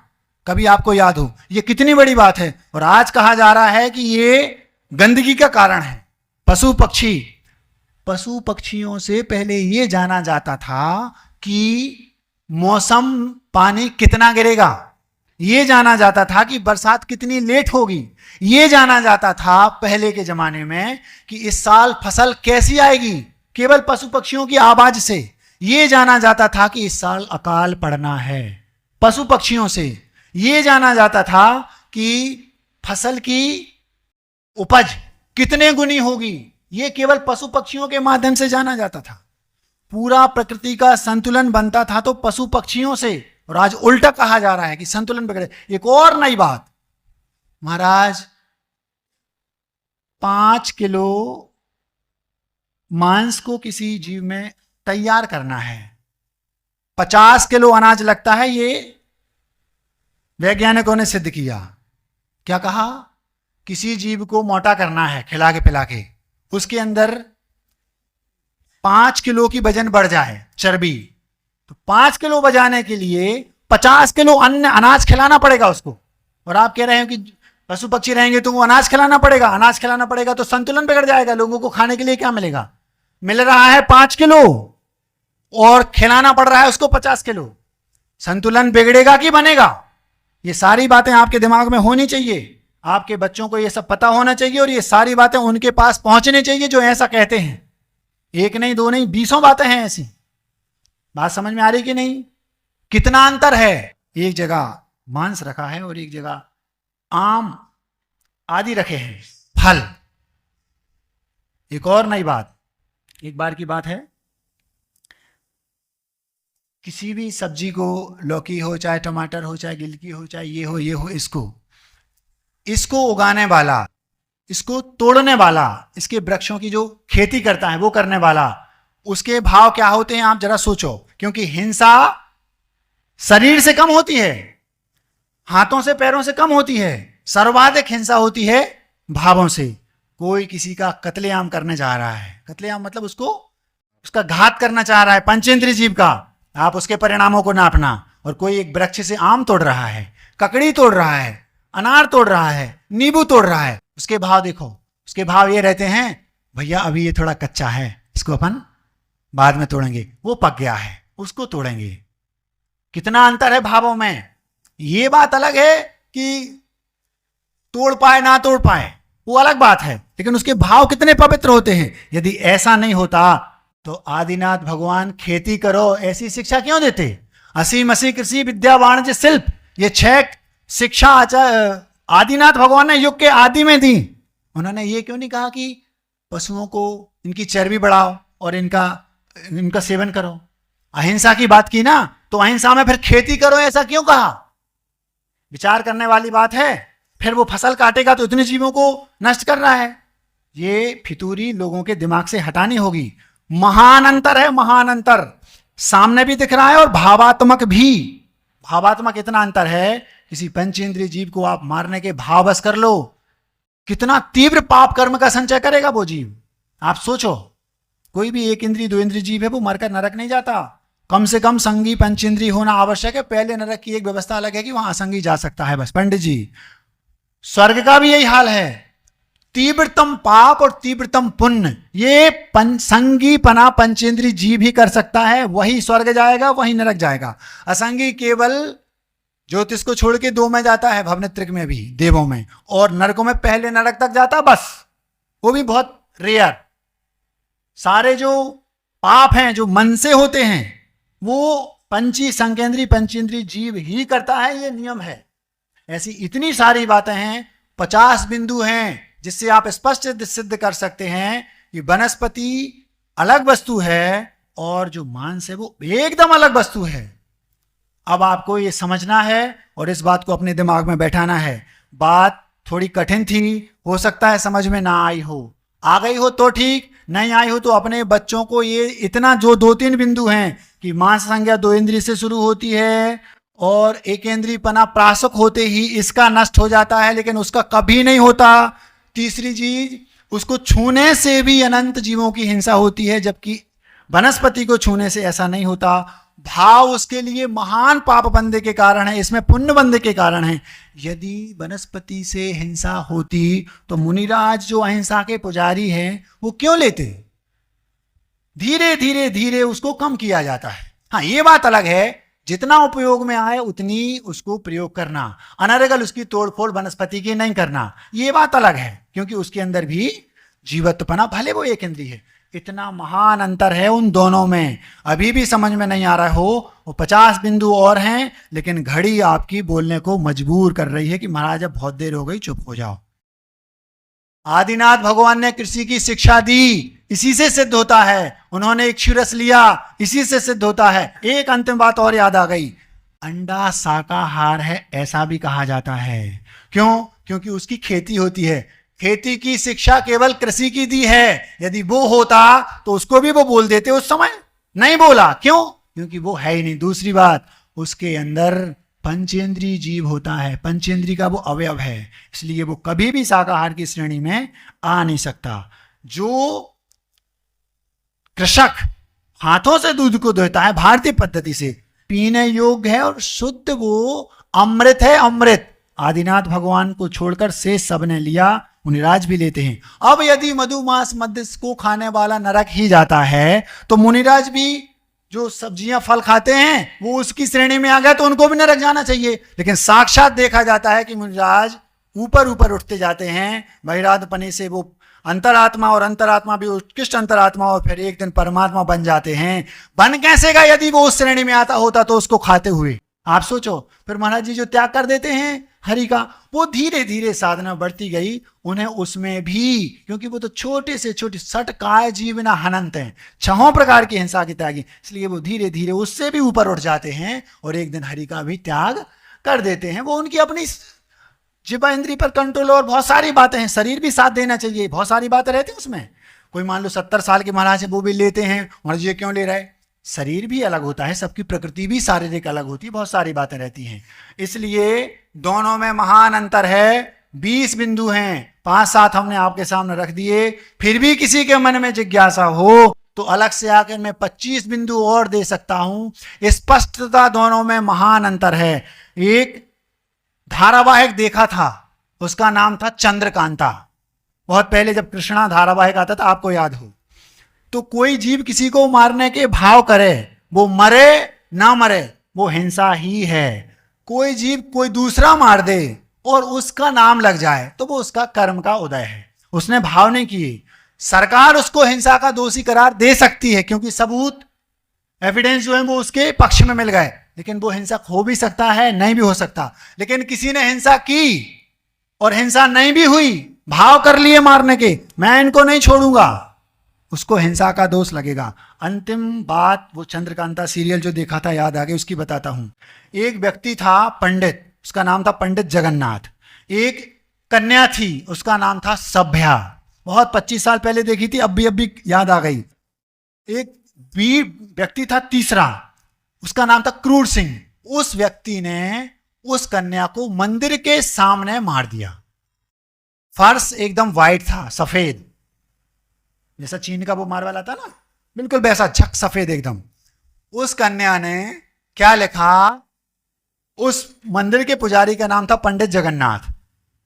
कभी आपको याद हो। ये कितनी बड़ी बात है। और आज कहा जा रहा है कि ये गंदगी का कारण है। पशु पक्षी, पशु पक्षियों से पहले ये जाना जाता था कि मौसम पानी कितना गिरेगा, ये जाना जाता था कि बरसात कितनी लेट होगी, ये जाना जाता था पहले के जमाने में कि इस साल फसल कैसी आएगी, केवल पशु पक्षियों की आवाज से। ये जाना जाता था कि इस साल अकाल पड़ना है, पशु पक्षियों से। ये जाना जाता था कि फसल की उपज कितने गुनी होगी, ये केवल पशु पक्षियों के माध्यम से जाना जाता था। पूरा प्रकृति का संतुलन बनता था तो पशु पक्षियों से, और आज उल्टा कहा जा रहा है कि संतुलन बिगड़े। एक और नई बात, महाराज 5 किलो मांस को किसी जीव में तैयार करना है, 50 किलो अनाज लगता है। ये वैज्ञानिकों ने सिद्ध किया। क्या कहा? किसी जीव को मोटा करना है खिला के पिला के, उसके अंदर 5 किलो की वजन बढ़ जाए, चर्बी, तो 5 किलो बजाने के लिए 50 किलो अन्य अनाज खिलाना पड़ेगा उसको। और आप कह रहे हैं कि पशु पक्षी रहेंगे तो वो अनाज खिलाना पड़ेगा, अनाज खिलाना पड़ेगा तो संतुलन बिगड़ जाएगा। लोगों को खाने के लिए क्या मिलेगा? मिल रहा है 5 किलो और खिलाना पड़ रहा है उसको 50 किलो। संतुलन बिगड़ेगा कि बनेगा? ये सारी बातें आपके दिमाग में होनी चाहिए। आपके बच्चों को ये सब पता होना चाहिए और ये सारी बातें उनके पास पहुंचनी चाहिए जो ऐसा कहते हैं। एक नहीं, दो नहीं, 20 बातें हैं ऐसी। बात समझ में आ रही कि नहीं? कितना अंतर है? एक जगह मांस रखा है और एक जगह आम आदि रखे हैं, फल। एक और नई बात, एक बार की बात है, किसी भी सब्जी को, लौकी हो चाहे टमाटर हो चाहे गिलकी हो चाहे ये हो, इसको उगाने वाला, इसको तोड़ने वाला, इसके वृक्षों की जो खेती करता है वो करने वाला, उसके भाव क्या होते हैं आप जरा सोचो। क्योंकि हिंसा शरीर से कम होती है, हाथों से पैरों से कम होती है, सर्वाधिक हिंसा होती है भावों से। कोई किसी का कत्लेआम करने जा रहा है, कत्लेआम मतलब उसका घात करना चाह रहा है पंचेंद्रिय जीव का, आप उसके परिणामों को नापना। और कोई एक वृक्ष से आम तोड़ रहा है, ककड़ी तोड़ रहा है, अनार तोड़ रहा है, नींबू तोड़ रहा है, उसके भाव देखो। उसके भाव ये रहते हैं, भैया अभी ये थोड़ा कच्चा है, इसको अपन बाद में तोड़ेंगे, वो पक गया है उसको तोड़ेंगे। कितना अंतर है भावों में। ये बात अलग है कि तोड़ पाए ना तोड़ पाए, वो अलग बात है, लेकिन उसके भाव कितने पवित्र होते हैं। यदि ऐसा नहीं होता तो आदिनाथ भगवान खेती करो ऐसी शिक्षा क्यों देते? असी मसी कृषि विद्या वाणिज्य शिल्प, ये 6 शिक्षा आदिनाथ भगवान ने युग के आदि में दी। उन्होंने ये क्यों नहीं कहा कि पशुओं को इनकी चर्बी बढ़ाओ और इनका सेवन करो? अहिंसा की बात की ना, तो अहिंसा में फिर खेती करो ऐसा क्यों कहा? विचार करने वाली बात है। फिर वो फसल काटेगा तो इतने जीवों को नष्ट कर रहा है। ये फितूरी लोगों के दिमाग से हटानी होगी। महान अंतर है, महान अंतर। सामने भी दिख रहा है और भावात्मक भी। भावात्मक इतना अंतर है, किसी पंचेंद्रिय जीव को आप मारने के भाव बस कर लो, कितना तीव्र पाप कर्म का संचय करेगा वो जीव। आप सोचो, कोई भी 1 इंद्रिय 2 इंद्रिय जीव है वो मरकर नरक नहीं जाता। कम से कम संगी पंचेंद्रिय होना आवश्यक है। पहले नरक की एक व्यवस्था अलग है कि वहां असंगी जा सकता है बस। पंडित जी, स्वर्ग का भी यही हाल है। तीव्रतम पाप और तीव्रतम पुण्य ये संगी पना पंचेंद्रिय जीव ही कर सकता है। वही स्वर्ग जाएगा, वही नरक जाएगा। असंगी केवल ज्योतिष को छोड़ के 2 में जाता है, भवनित्रिक में भी, देवों में, और नरकों में पहले नरक तक जाता बस, वो भी बहुत रेयर। सारे जो पाप हैं जो मन से होते हैं वो संकेंद्रीय पंचेंद्रिय जीव ही करता है, ये नियम है। ऐसी इतनी सारी बातें हैं, 50 बिंदु हैं जिससे आप स्पष्ट सिद्ध कर सकते हैं कि वनस्पति अलग वस्तु है और जो मांस है वो एकदम अलग वस्तु है। अब आपको ये समझना है और इस बात को अपने दिमाग में बैठाना है। बात थोड़ी कठिन थी, हो सकता है समझ में ना आई हो, आ गई हो तो ठीक, नहीं आई हो तो अपने बच्चों को ये इतना, जो 2-3 बिंदु हैं कि मांस संज्ञा 2 इंद्रिय से शुरू होती है और 1 इंद्रिय पना प्रासक होते ही इसका नष्ट हो जाता है, लेकिन उसका कभी नहीं होता। तीसरी चीज, उसको छूने से भी अनंत जीवों की हिंसा होती है, जबकि वनस्पति को छूने से ऐसा नहीं होता। भाव उसके लिए महान पाप बंदे के कारण है, इसमें पुण्य बंदे के कारण है। यदि वनस्पति से हिंसा होती तो मुनिराज जो अहिंसा के पुजारी हैं वो क्यों लेते? धीरे धीरे धीरे उसको कम किया जाता है। हाँ, ये बात अलग है, जितना उपयोग में आए उतनी उसको प्रयोग करना, अनर्गल उसकी तोड़फोड़ वनस्पति की नहीं करना, ये बात अलग है, क्योंकि उसके अंदर भी जीवत्वपना, भले वो 1 इंद्रिय है। इतना महान अंतर है उन दोनों में। अभी भी समझ में नहीं आ रहा हो, वो 50 बिंदु और हैं, लेकिन घड़ी आपकी बोलने को मजबूर कर रही है कि महाराज अब बहुत देर हो गई, चुप हो जाओ। आदिनाथ भगवान ने कृषि की शिक्षा दी, इसी से सिद्ध होता है। उन्होंने एक क्षुरस लिया, इसी से सिद्ध होता है। एक अंतिम बात और याद आ गई, अंडा शाकाहार है ऐसा भी कहा जाता है। क्यों? क्योंकि उसकी खेती होती है। खेती की शिक्षा केवल कृषि की दी है। यदि वो होता तो उसको भी वो बोल देते, उस समय नहीं बोला। क्यों? क्योंकि वो है ही नहीं। दूसरी बात, उसके अंदर पंचेंद्रीय जीव होता है, पंचेंद्रीय का वो अवयव है, इसलिए वो कभी भी शाकाहार की श्रेणी में आ नहीं सकता। जो कृषक हाथों से दूध को दुहता है भारतीय पद्धति से, पीने योग्य है और शुद्ध, वो अमृत है, अमृत। आदिनाथ भगवान को छोड़कर शेष सबने लिया, मुनिराज भी लेते हैं। अब यदि मधुमास मध्य को खाने वाला नरक ही जाता है तो मुनिराज भी जो सब्जियां फल खाते हैं वो उसकी श्रेणी में आ गया, तो उनको भी नरक जाना चाहिए। लेकिन साक्षात देखा जाता है कि मुनिराज ऊपर ऊपर उठते जाते हैं, बहिराधपने से वो अंतरात्मा, और अंतरात्मा भी उत्कृष्ट अंतरात्मा, और फिर एक दिन परमात्मा बन जाते हैं। बन कैसे गए? यदि वो उस श्रेणी में आता होता तो उसको खाते हुए। आप सोचो, फिर महाराज जी जो त्याग कर देते हैं हरि का, वो धीरे धीरे साधना बढ़ती गई उन्हें उसमें भी, क्योंकि वो तो छोटे से छोटे सट काय जीवना हनंत हैं, 6 प्रकार की हिंसा के त्यागी, इसलिए वो धीरे धीरे उससे भी ऊपर उठ जाते हैं और एक दिन हरि का भी त्याग कर देते हैं। वो उनकी अपनी जिह्वा इंद्री पर कंट्रोल, और बहुत सारी बातें हैं, शरीर भी साथ देना चाहिए, बहुत सारी बातें रहती हैं उसमें। कोई मान लो 70 साल के महाराज है, वो भी लेते हैं, महाराज ये क्यों ले रहा है? शरीर भी अलग होता है, सबकी प्रकृति भी शारीरिक अलग होती है, बहुत सारी बातें रहती हैं। इसलिए दोनों में महान अंतर है। 20 बिंदु हैं, 5-7 हमने आपके सामने रख दिए। फिर भी किसी के मन में जिज्ञासा हो तो अलग से आकर मैं 25 बिंदु और दे सकता हूं। स्पष्टता दोनों में महान अंतर है। एक धारावाहिक देखा था, उसका नाम था चंद्रकांता। बहुत पहले जब कृष्णा धारावाहिक आता था, आपको याद हो, तो कोई जीव किसी को मारने के भाव करे, वो मरे ना मरे, वो हिंसा ही है। कोई जीव कोई दूसरा मार दे और उसका नाम लग जाए तो वो उसका कर्म का उदय है, उसने भाव नहीं किए। सरकार उसको हिंसा का दोषी करार दे सकती है, क्योंकि सबूत एविडेंस जो है वो उसके पक्ष में मिल गए, लेकिन वो हिंसक हो भी सकता है, नहीं भी हो सकता। लेकिन किसी ने हिंसा की और हिंसा नहीं भी हुई, भाव कर लिए मारने के, मैं इनको नहीं छोड़ूंगा, उसको हिंसा का दोष लगेगा। अंतिम बात, वो चंद्रकांता सीरियल जो देखा था, याद आ गई, उसकी बताता हूं। एक व्यक्ति था पंडित, उसका नाम था पंडित जगन्नाथ। एक कन्या थी, उसका नाम था सभ्या। बहुत 25 साल पहले देखी थी, अब भी याद आ गई। एक व्यक्ति था तीसरा, उसका नाम था क्रूर सिंह। उस व्यक्ति ने उस कन्या को मंदिर के सामने मार दिया। फर्श एकदम व्हाइट था, सफेद, जैसा चीन का वो मार्बल था ना, बिल्कुल वैसा झक सफेद एकदम। उस कन्या ने क्या लिखा? उस मंदिर के पुजारी का नाम था पंडित जगन्नाथ,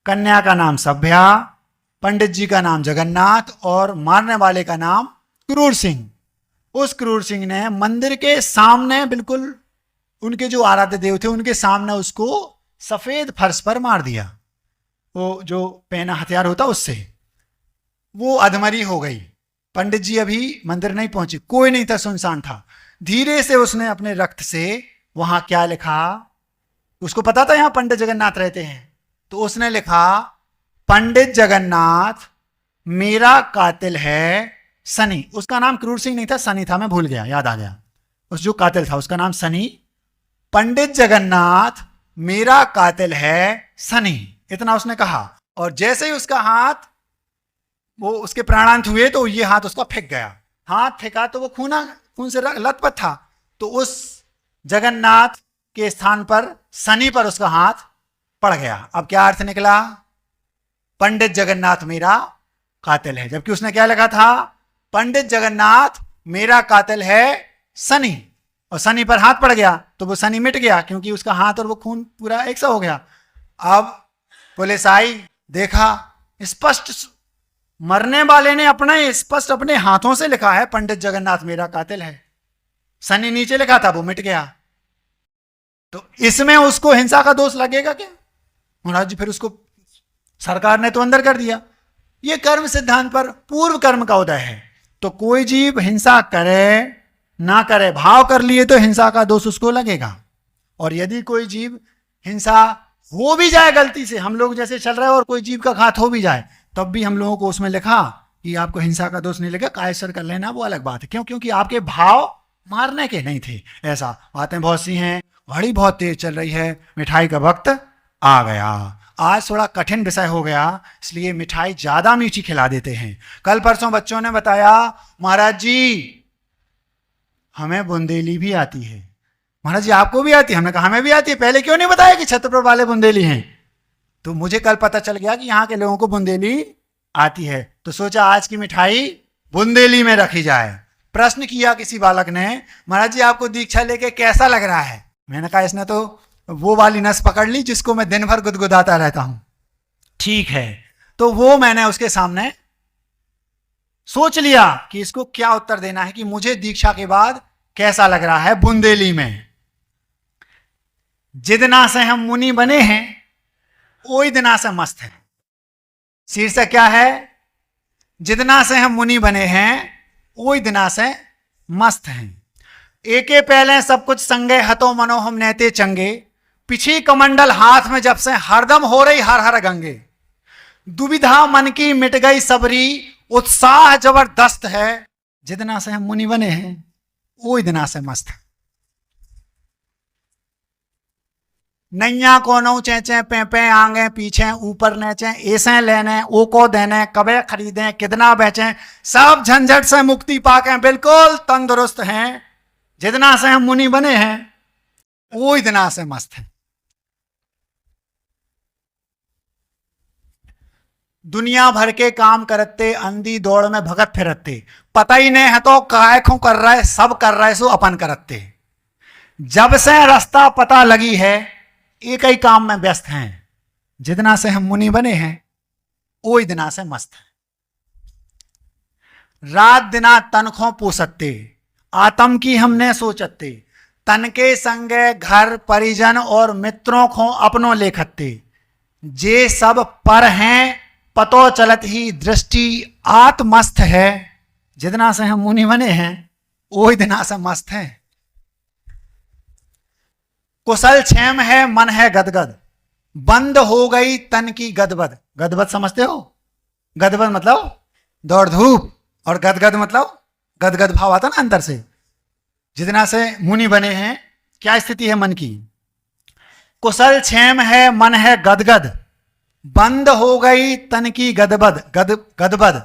कन्या का नाम सभ्या, पंडित जी का नाम जगन्नाथ और मारने वाले का नाम क्रूर सिंह। उस क्रूर सिंह ने मंदिर के सामने, बिल्कुल उनके जो आराध्य देव थे उनके सामने, उसको सफेद फर्श पर मार दिया। वो जो पहना हथियार होता उससे। वो अधमरी हो गई। पंडित जी अभी मंदिर नहीं पहुंचे, कोई नहीं था, सुनसान था। धीरे से उसने अपने रक्त से वहां क्या लिखा, उसको पता था यहां पंडित जगन्नाथ रहते हैं, तो उसने लिखा, पंडित जगन्नाथ मेरा कातिल है सनी। उसका नाम क्रूर सिंह नहीं था, सनी था, मैं भूल गया, याद आ गया। उस जो कातिल था उसका नाम सनी। पंडित जगन्नाथ मेरा कातिल है सनी, इतना उसने कहा। और जैसे ही उसका हाथ, वो उसके प्राणांत हुए तो ये हाथ उसका फेंक गया। हाथ फेंका तो वो खून से लथपथ था, तो उस जगन्नाथ के स्थान पर सनी पर उसका हाथ पड़ गया। अब क्या अर्थ निकला? पंडित जगन्नाथ मेरा कातिल है, जबकि उसने क्या लिखा था? पंडित जगन्नाथ मेरा कातिल है सनी, और सनी पर हाथ पड़ गया तो वो सनी मिट गया, क्योंकि उसका हाथ और वो खून पूरा एक सा हो गया। अब पुलिस आई, देखा स्पष्ट, मरने वाले ने अपने स्पष्ट अपने हाथों से लिखा है पंडित जगन्नाथ मेरा कातिल है, सनी नीचे लिखा था, वो मिट गया। तो इसमें उसको हिंसा का दोष लगेगा क्या? महाराज जी फिर उसको सरकार ने तो अंदर कर दिया। ये कर्म सिद्धांत पर पूर्व कर्म का उदय है। तो कोई जीव हिंसा करे ना करे, भाव कर लिए तो हिंसा का दोष उसको लगेगा। और यदि कोई जीव हिंसा हो भी जाए गलती से, हम लोग जैसे चल रहे हैं और कोई जीव का घात हो भी जाए, तब भी हम लोगों को उसमें लिखा कि आपको हिंसा का दोष नहीं लगेगा, कायसर कर लेना, वो अलग बात है। क्यों? क्योंकि आपके भाव मारने के नहीं थे। ऐसा बातें बहुत सी हैं, घड़ी बहुत तेज चल रही है, मिठाई का वक्त आ गया। आज थोड़ा कठिन विषय हो गया, इसलिए मिठाई ज्यादा मीठी खिला देते हैं। कल परसों बच्चों ने बताया महाराज जी हमें बुंदेली भी आती है। महाराज जी आपको भी आती है? हमने कहा हमें भी आती है। पहले क्यों नहीं बताया कि छत्रपुर वाले बुंदेली हैं? तो मुझे कल पता चल गया कि यहाँ के लोगों को बुंदेली आती है, तो सोचा आज की मिठाई बुंदेली में रखी जाए। प्रश्न किया किसी बालक ने, महाराज जी आपको दीक्षा लेके कैसा लग रहा है? मैंने कहा इसने तो वो वाली नस पकड़ ली जिसको मैं दिन भर गुदगुदाता रहता हूं। ठीक है, तो वो मैंने उसके सामने सोच लिया कि इसको क्या उत्तर देना है कि मुझे दीक्षा के बाद कैसा लग रहा है बुंदेली में। जितना से हम मुनि बने हैं ओई दिना से मस्त है। शीर्षक क्या है? जितना से हम मुनि बने हैं ओई दिना से मस्त हैं। एके पहले सब कुछ संगे हतो मनो हम नहते चंगे, पिछी कमंडल हाथ में जब से हरदम हो रही हर हर गंगे। दुविधा मन की मिट गई सबरी, उत्साह जबरदस्त है। जितना से हम मुनि बने हैं वो इतना से मस्त है। नैया को नौ चेचे पे पे आगे पीछे ऊपर नेचे, ऐसे लेने ओ को देने, कबे खरीदें कितना बेचें, सब झंझट से मुक्ति पाके बिल्कुल तंदुरुस्त हैं। जितना से हम मुनि बने हैं वो इतना से मस्त है। दुनिया भर के काम करते, अंधी दौड़ में भगत फिरते, पता ही नहीं है तो काय खो कर रहा है, सब कर रहा है सो अपन करते। जब से रास्ता पता लगी है एक ही काम में व्यस्त हैं। जितना से हम मुनि बने हैं वो इतना से मस्त है। रात दिना तन खो पोसते, आत्म की हमने सोचते, तन के संगे घर परिजन और मित्रों को अपनों लेखते। जे सब पर हैं पतो चलत ही दृष्टि आत्मस्त है। जितना से हम मुनि बने हैं वो इतना से मस्त है। कुशल क्षेम है मन है गदगद, बंद हो गई तन की गदबद। गदबद समझते हो? गदबद मतलब दौड़ धूप, और गदगद मतलब गदगद भाव आता ना अंदर से। जितना से मुनि बने हैं क्या स्थिति है मन की? कुशल क्षेम है मन है गदगद, बंद हो गई तन की गदबद गदबद।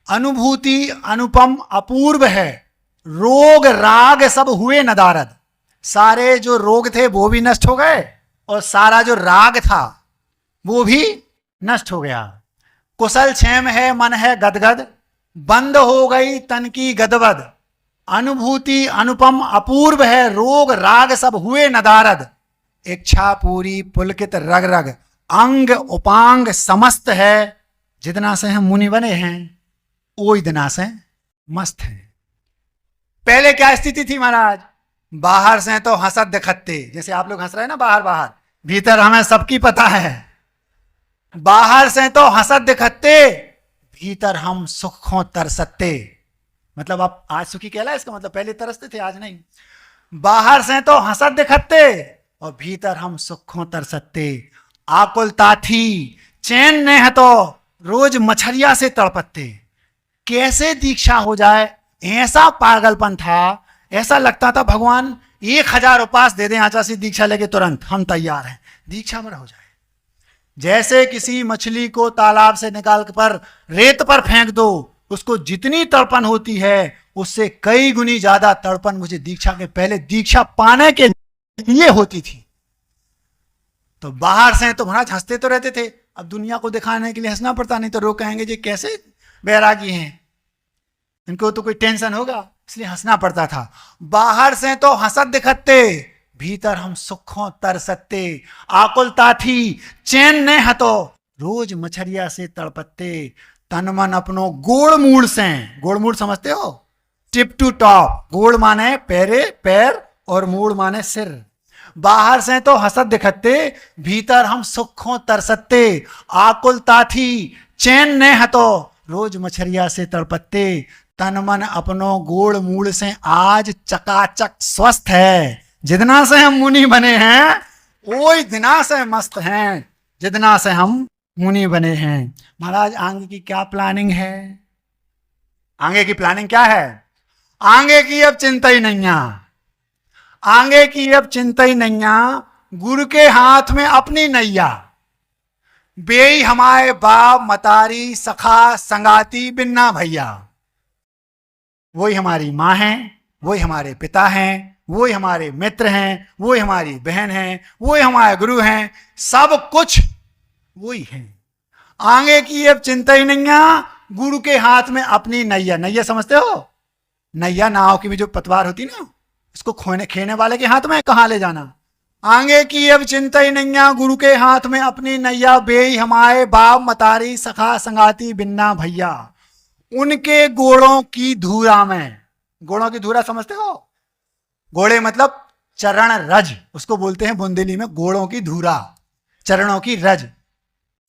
अनुभूति अनुपम अपूर्व है, रोग राग सब हुए नदारद। सारे जो रोग थे वो भी नष्ट हो गए और सारा जो राग था वो भी नष्ट हो गया। कुशल क्षेम है मन है गदगद, बंद हो गई तन की गदबद। अनुभूति अनुपम अपूर्व है, रोग राग सब हुए नदारद। इच्छा पूरी पुलकित रग रग, अंग उपांग समस्त है। जितना से हम मुनि बने हैं वो इतना से मस्त है। पहले क्या स्थिति थी महाराज? बाहर से तो हंसत दिखते, जैसे आप लोग हंस रहे हैं ना बाहर बाहर, भीतर हमें सबकी पता है। बाहर से तो हंसत दिखते, भीतर हम सुखों तरसते। मतलब आप आज सुखी कहला, इसका मतलब पहले तरसते थे आज नहीं। बाहर से तो हंसत दिखते और भीतर हम सुखों तरसते। आकुलता थी चैन ने है तो रोज मछरिया से तड़पते। कैसे दीक्षा हो जाए ऐसा पागलपन था। ऐसा लगता था भगवान 1000 उपास दे दें आचा से दीक्षा लेके तुरंत हम तैयार हैं, दीक्षा में हो जाए। जैसे किसी मछली को तालाब से निकाल कर रेत पर फेंक दो, उसको जितनी तड़पन होती है उससे कई गुनी ज्यादा तड़पन मुझे दीक्षा के पहले दीक्षा पाने के लिए होती थी। तो बाहर से तो महाराज हंसते तो रहते थे, अब दुनिया को दिखाने के लिए हंसना पड़ता, नहीं तो लोग कहेंगे जी कैसे बैरागी हैं, इनको तो कोई टेंशन होगा, इसलिए हंसना पड़ता था। बाहर से तो हंसत दिखते, भीतर हम सुखों तरसते। आकुलता थी चैन ने हतो, रोज मछरिया से तड़पते। तन मन अपनो गोड़ मूड़ से, गोड़ मूड़ समझते हो? टिप टू टॉप, गोड़ माने पैरे पैर और मूड़ माने सिर। बाहर से तो हंसत दिखते, भीतर हम सुखों तरसते। आकुलता थी चैन ने हतो, रोज मछरिया से तड़पते। तन मन अपनो गोड़ मूड़ से आज चकाचक स्वस्थ है। जितना से हम मुनि बने हैं वो इतना से मस्त हैं। जितना से हम मुनि बने हैं। महाराज आगे की क्या प्लानिंग है? आगे की प्लानिंग क्या है? आगे की अब चिंता ही नहीं, आगे की अब चिंता ही नहीं, गुरु के हाथ में अपनी नैया। बेई हमारे बाप मतारी सखा संगाती बिन्ना भैया। वही हमारी माँ हैं, वही हमारे पिता हैं, वही हमारे मित्र हैं, वही हमारी बहन हैं, वही हमारे गुरु हैं, सब कुछ वही हैं। आगे की अब चिंता ही नहीं है, गुरु के हाथ में अपनी नैया। नैया समझते हो? नैया नाव की भी जो पतवार होती ना, उसको खेने वाले के हाथ में कहाँ ले जाना। आगे की अब चिंता ही नहीं है, गुरु के हाथ में अपनी नैया। बेई हमारे बाप मतारी सखा संगाती बिन्ना भैया। उनके घोड़ों की धूरा में। घोड़ों की धूरा समझते हो? घोड़े मतलब चरण रज, उसको बोलते हैं बुंदेली में घोड़ों की धूरा, चरणों की रज।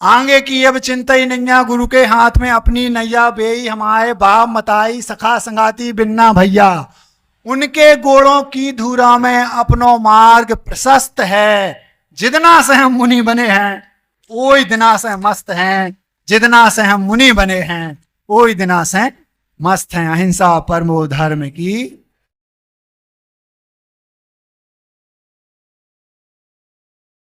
आगे की अब चिंता ही नहीं है, गुरु के हाथ में अपनी नैया। बेई हमारे बाप मताई सखा संगाती बिन्ना भैया। उनके घोड़ों की धूरा में अपनो मार्ग प्रशस्त है। जितना से हम मुनि बने हैं ओई दिना से मस्त हैं। जितना से हम मुनि बने हैं ओई दिना से मस्त हैं। अहिंसा परमो धर्म की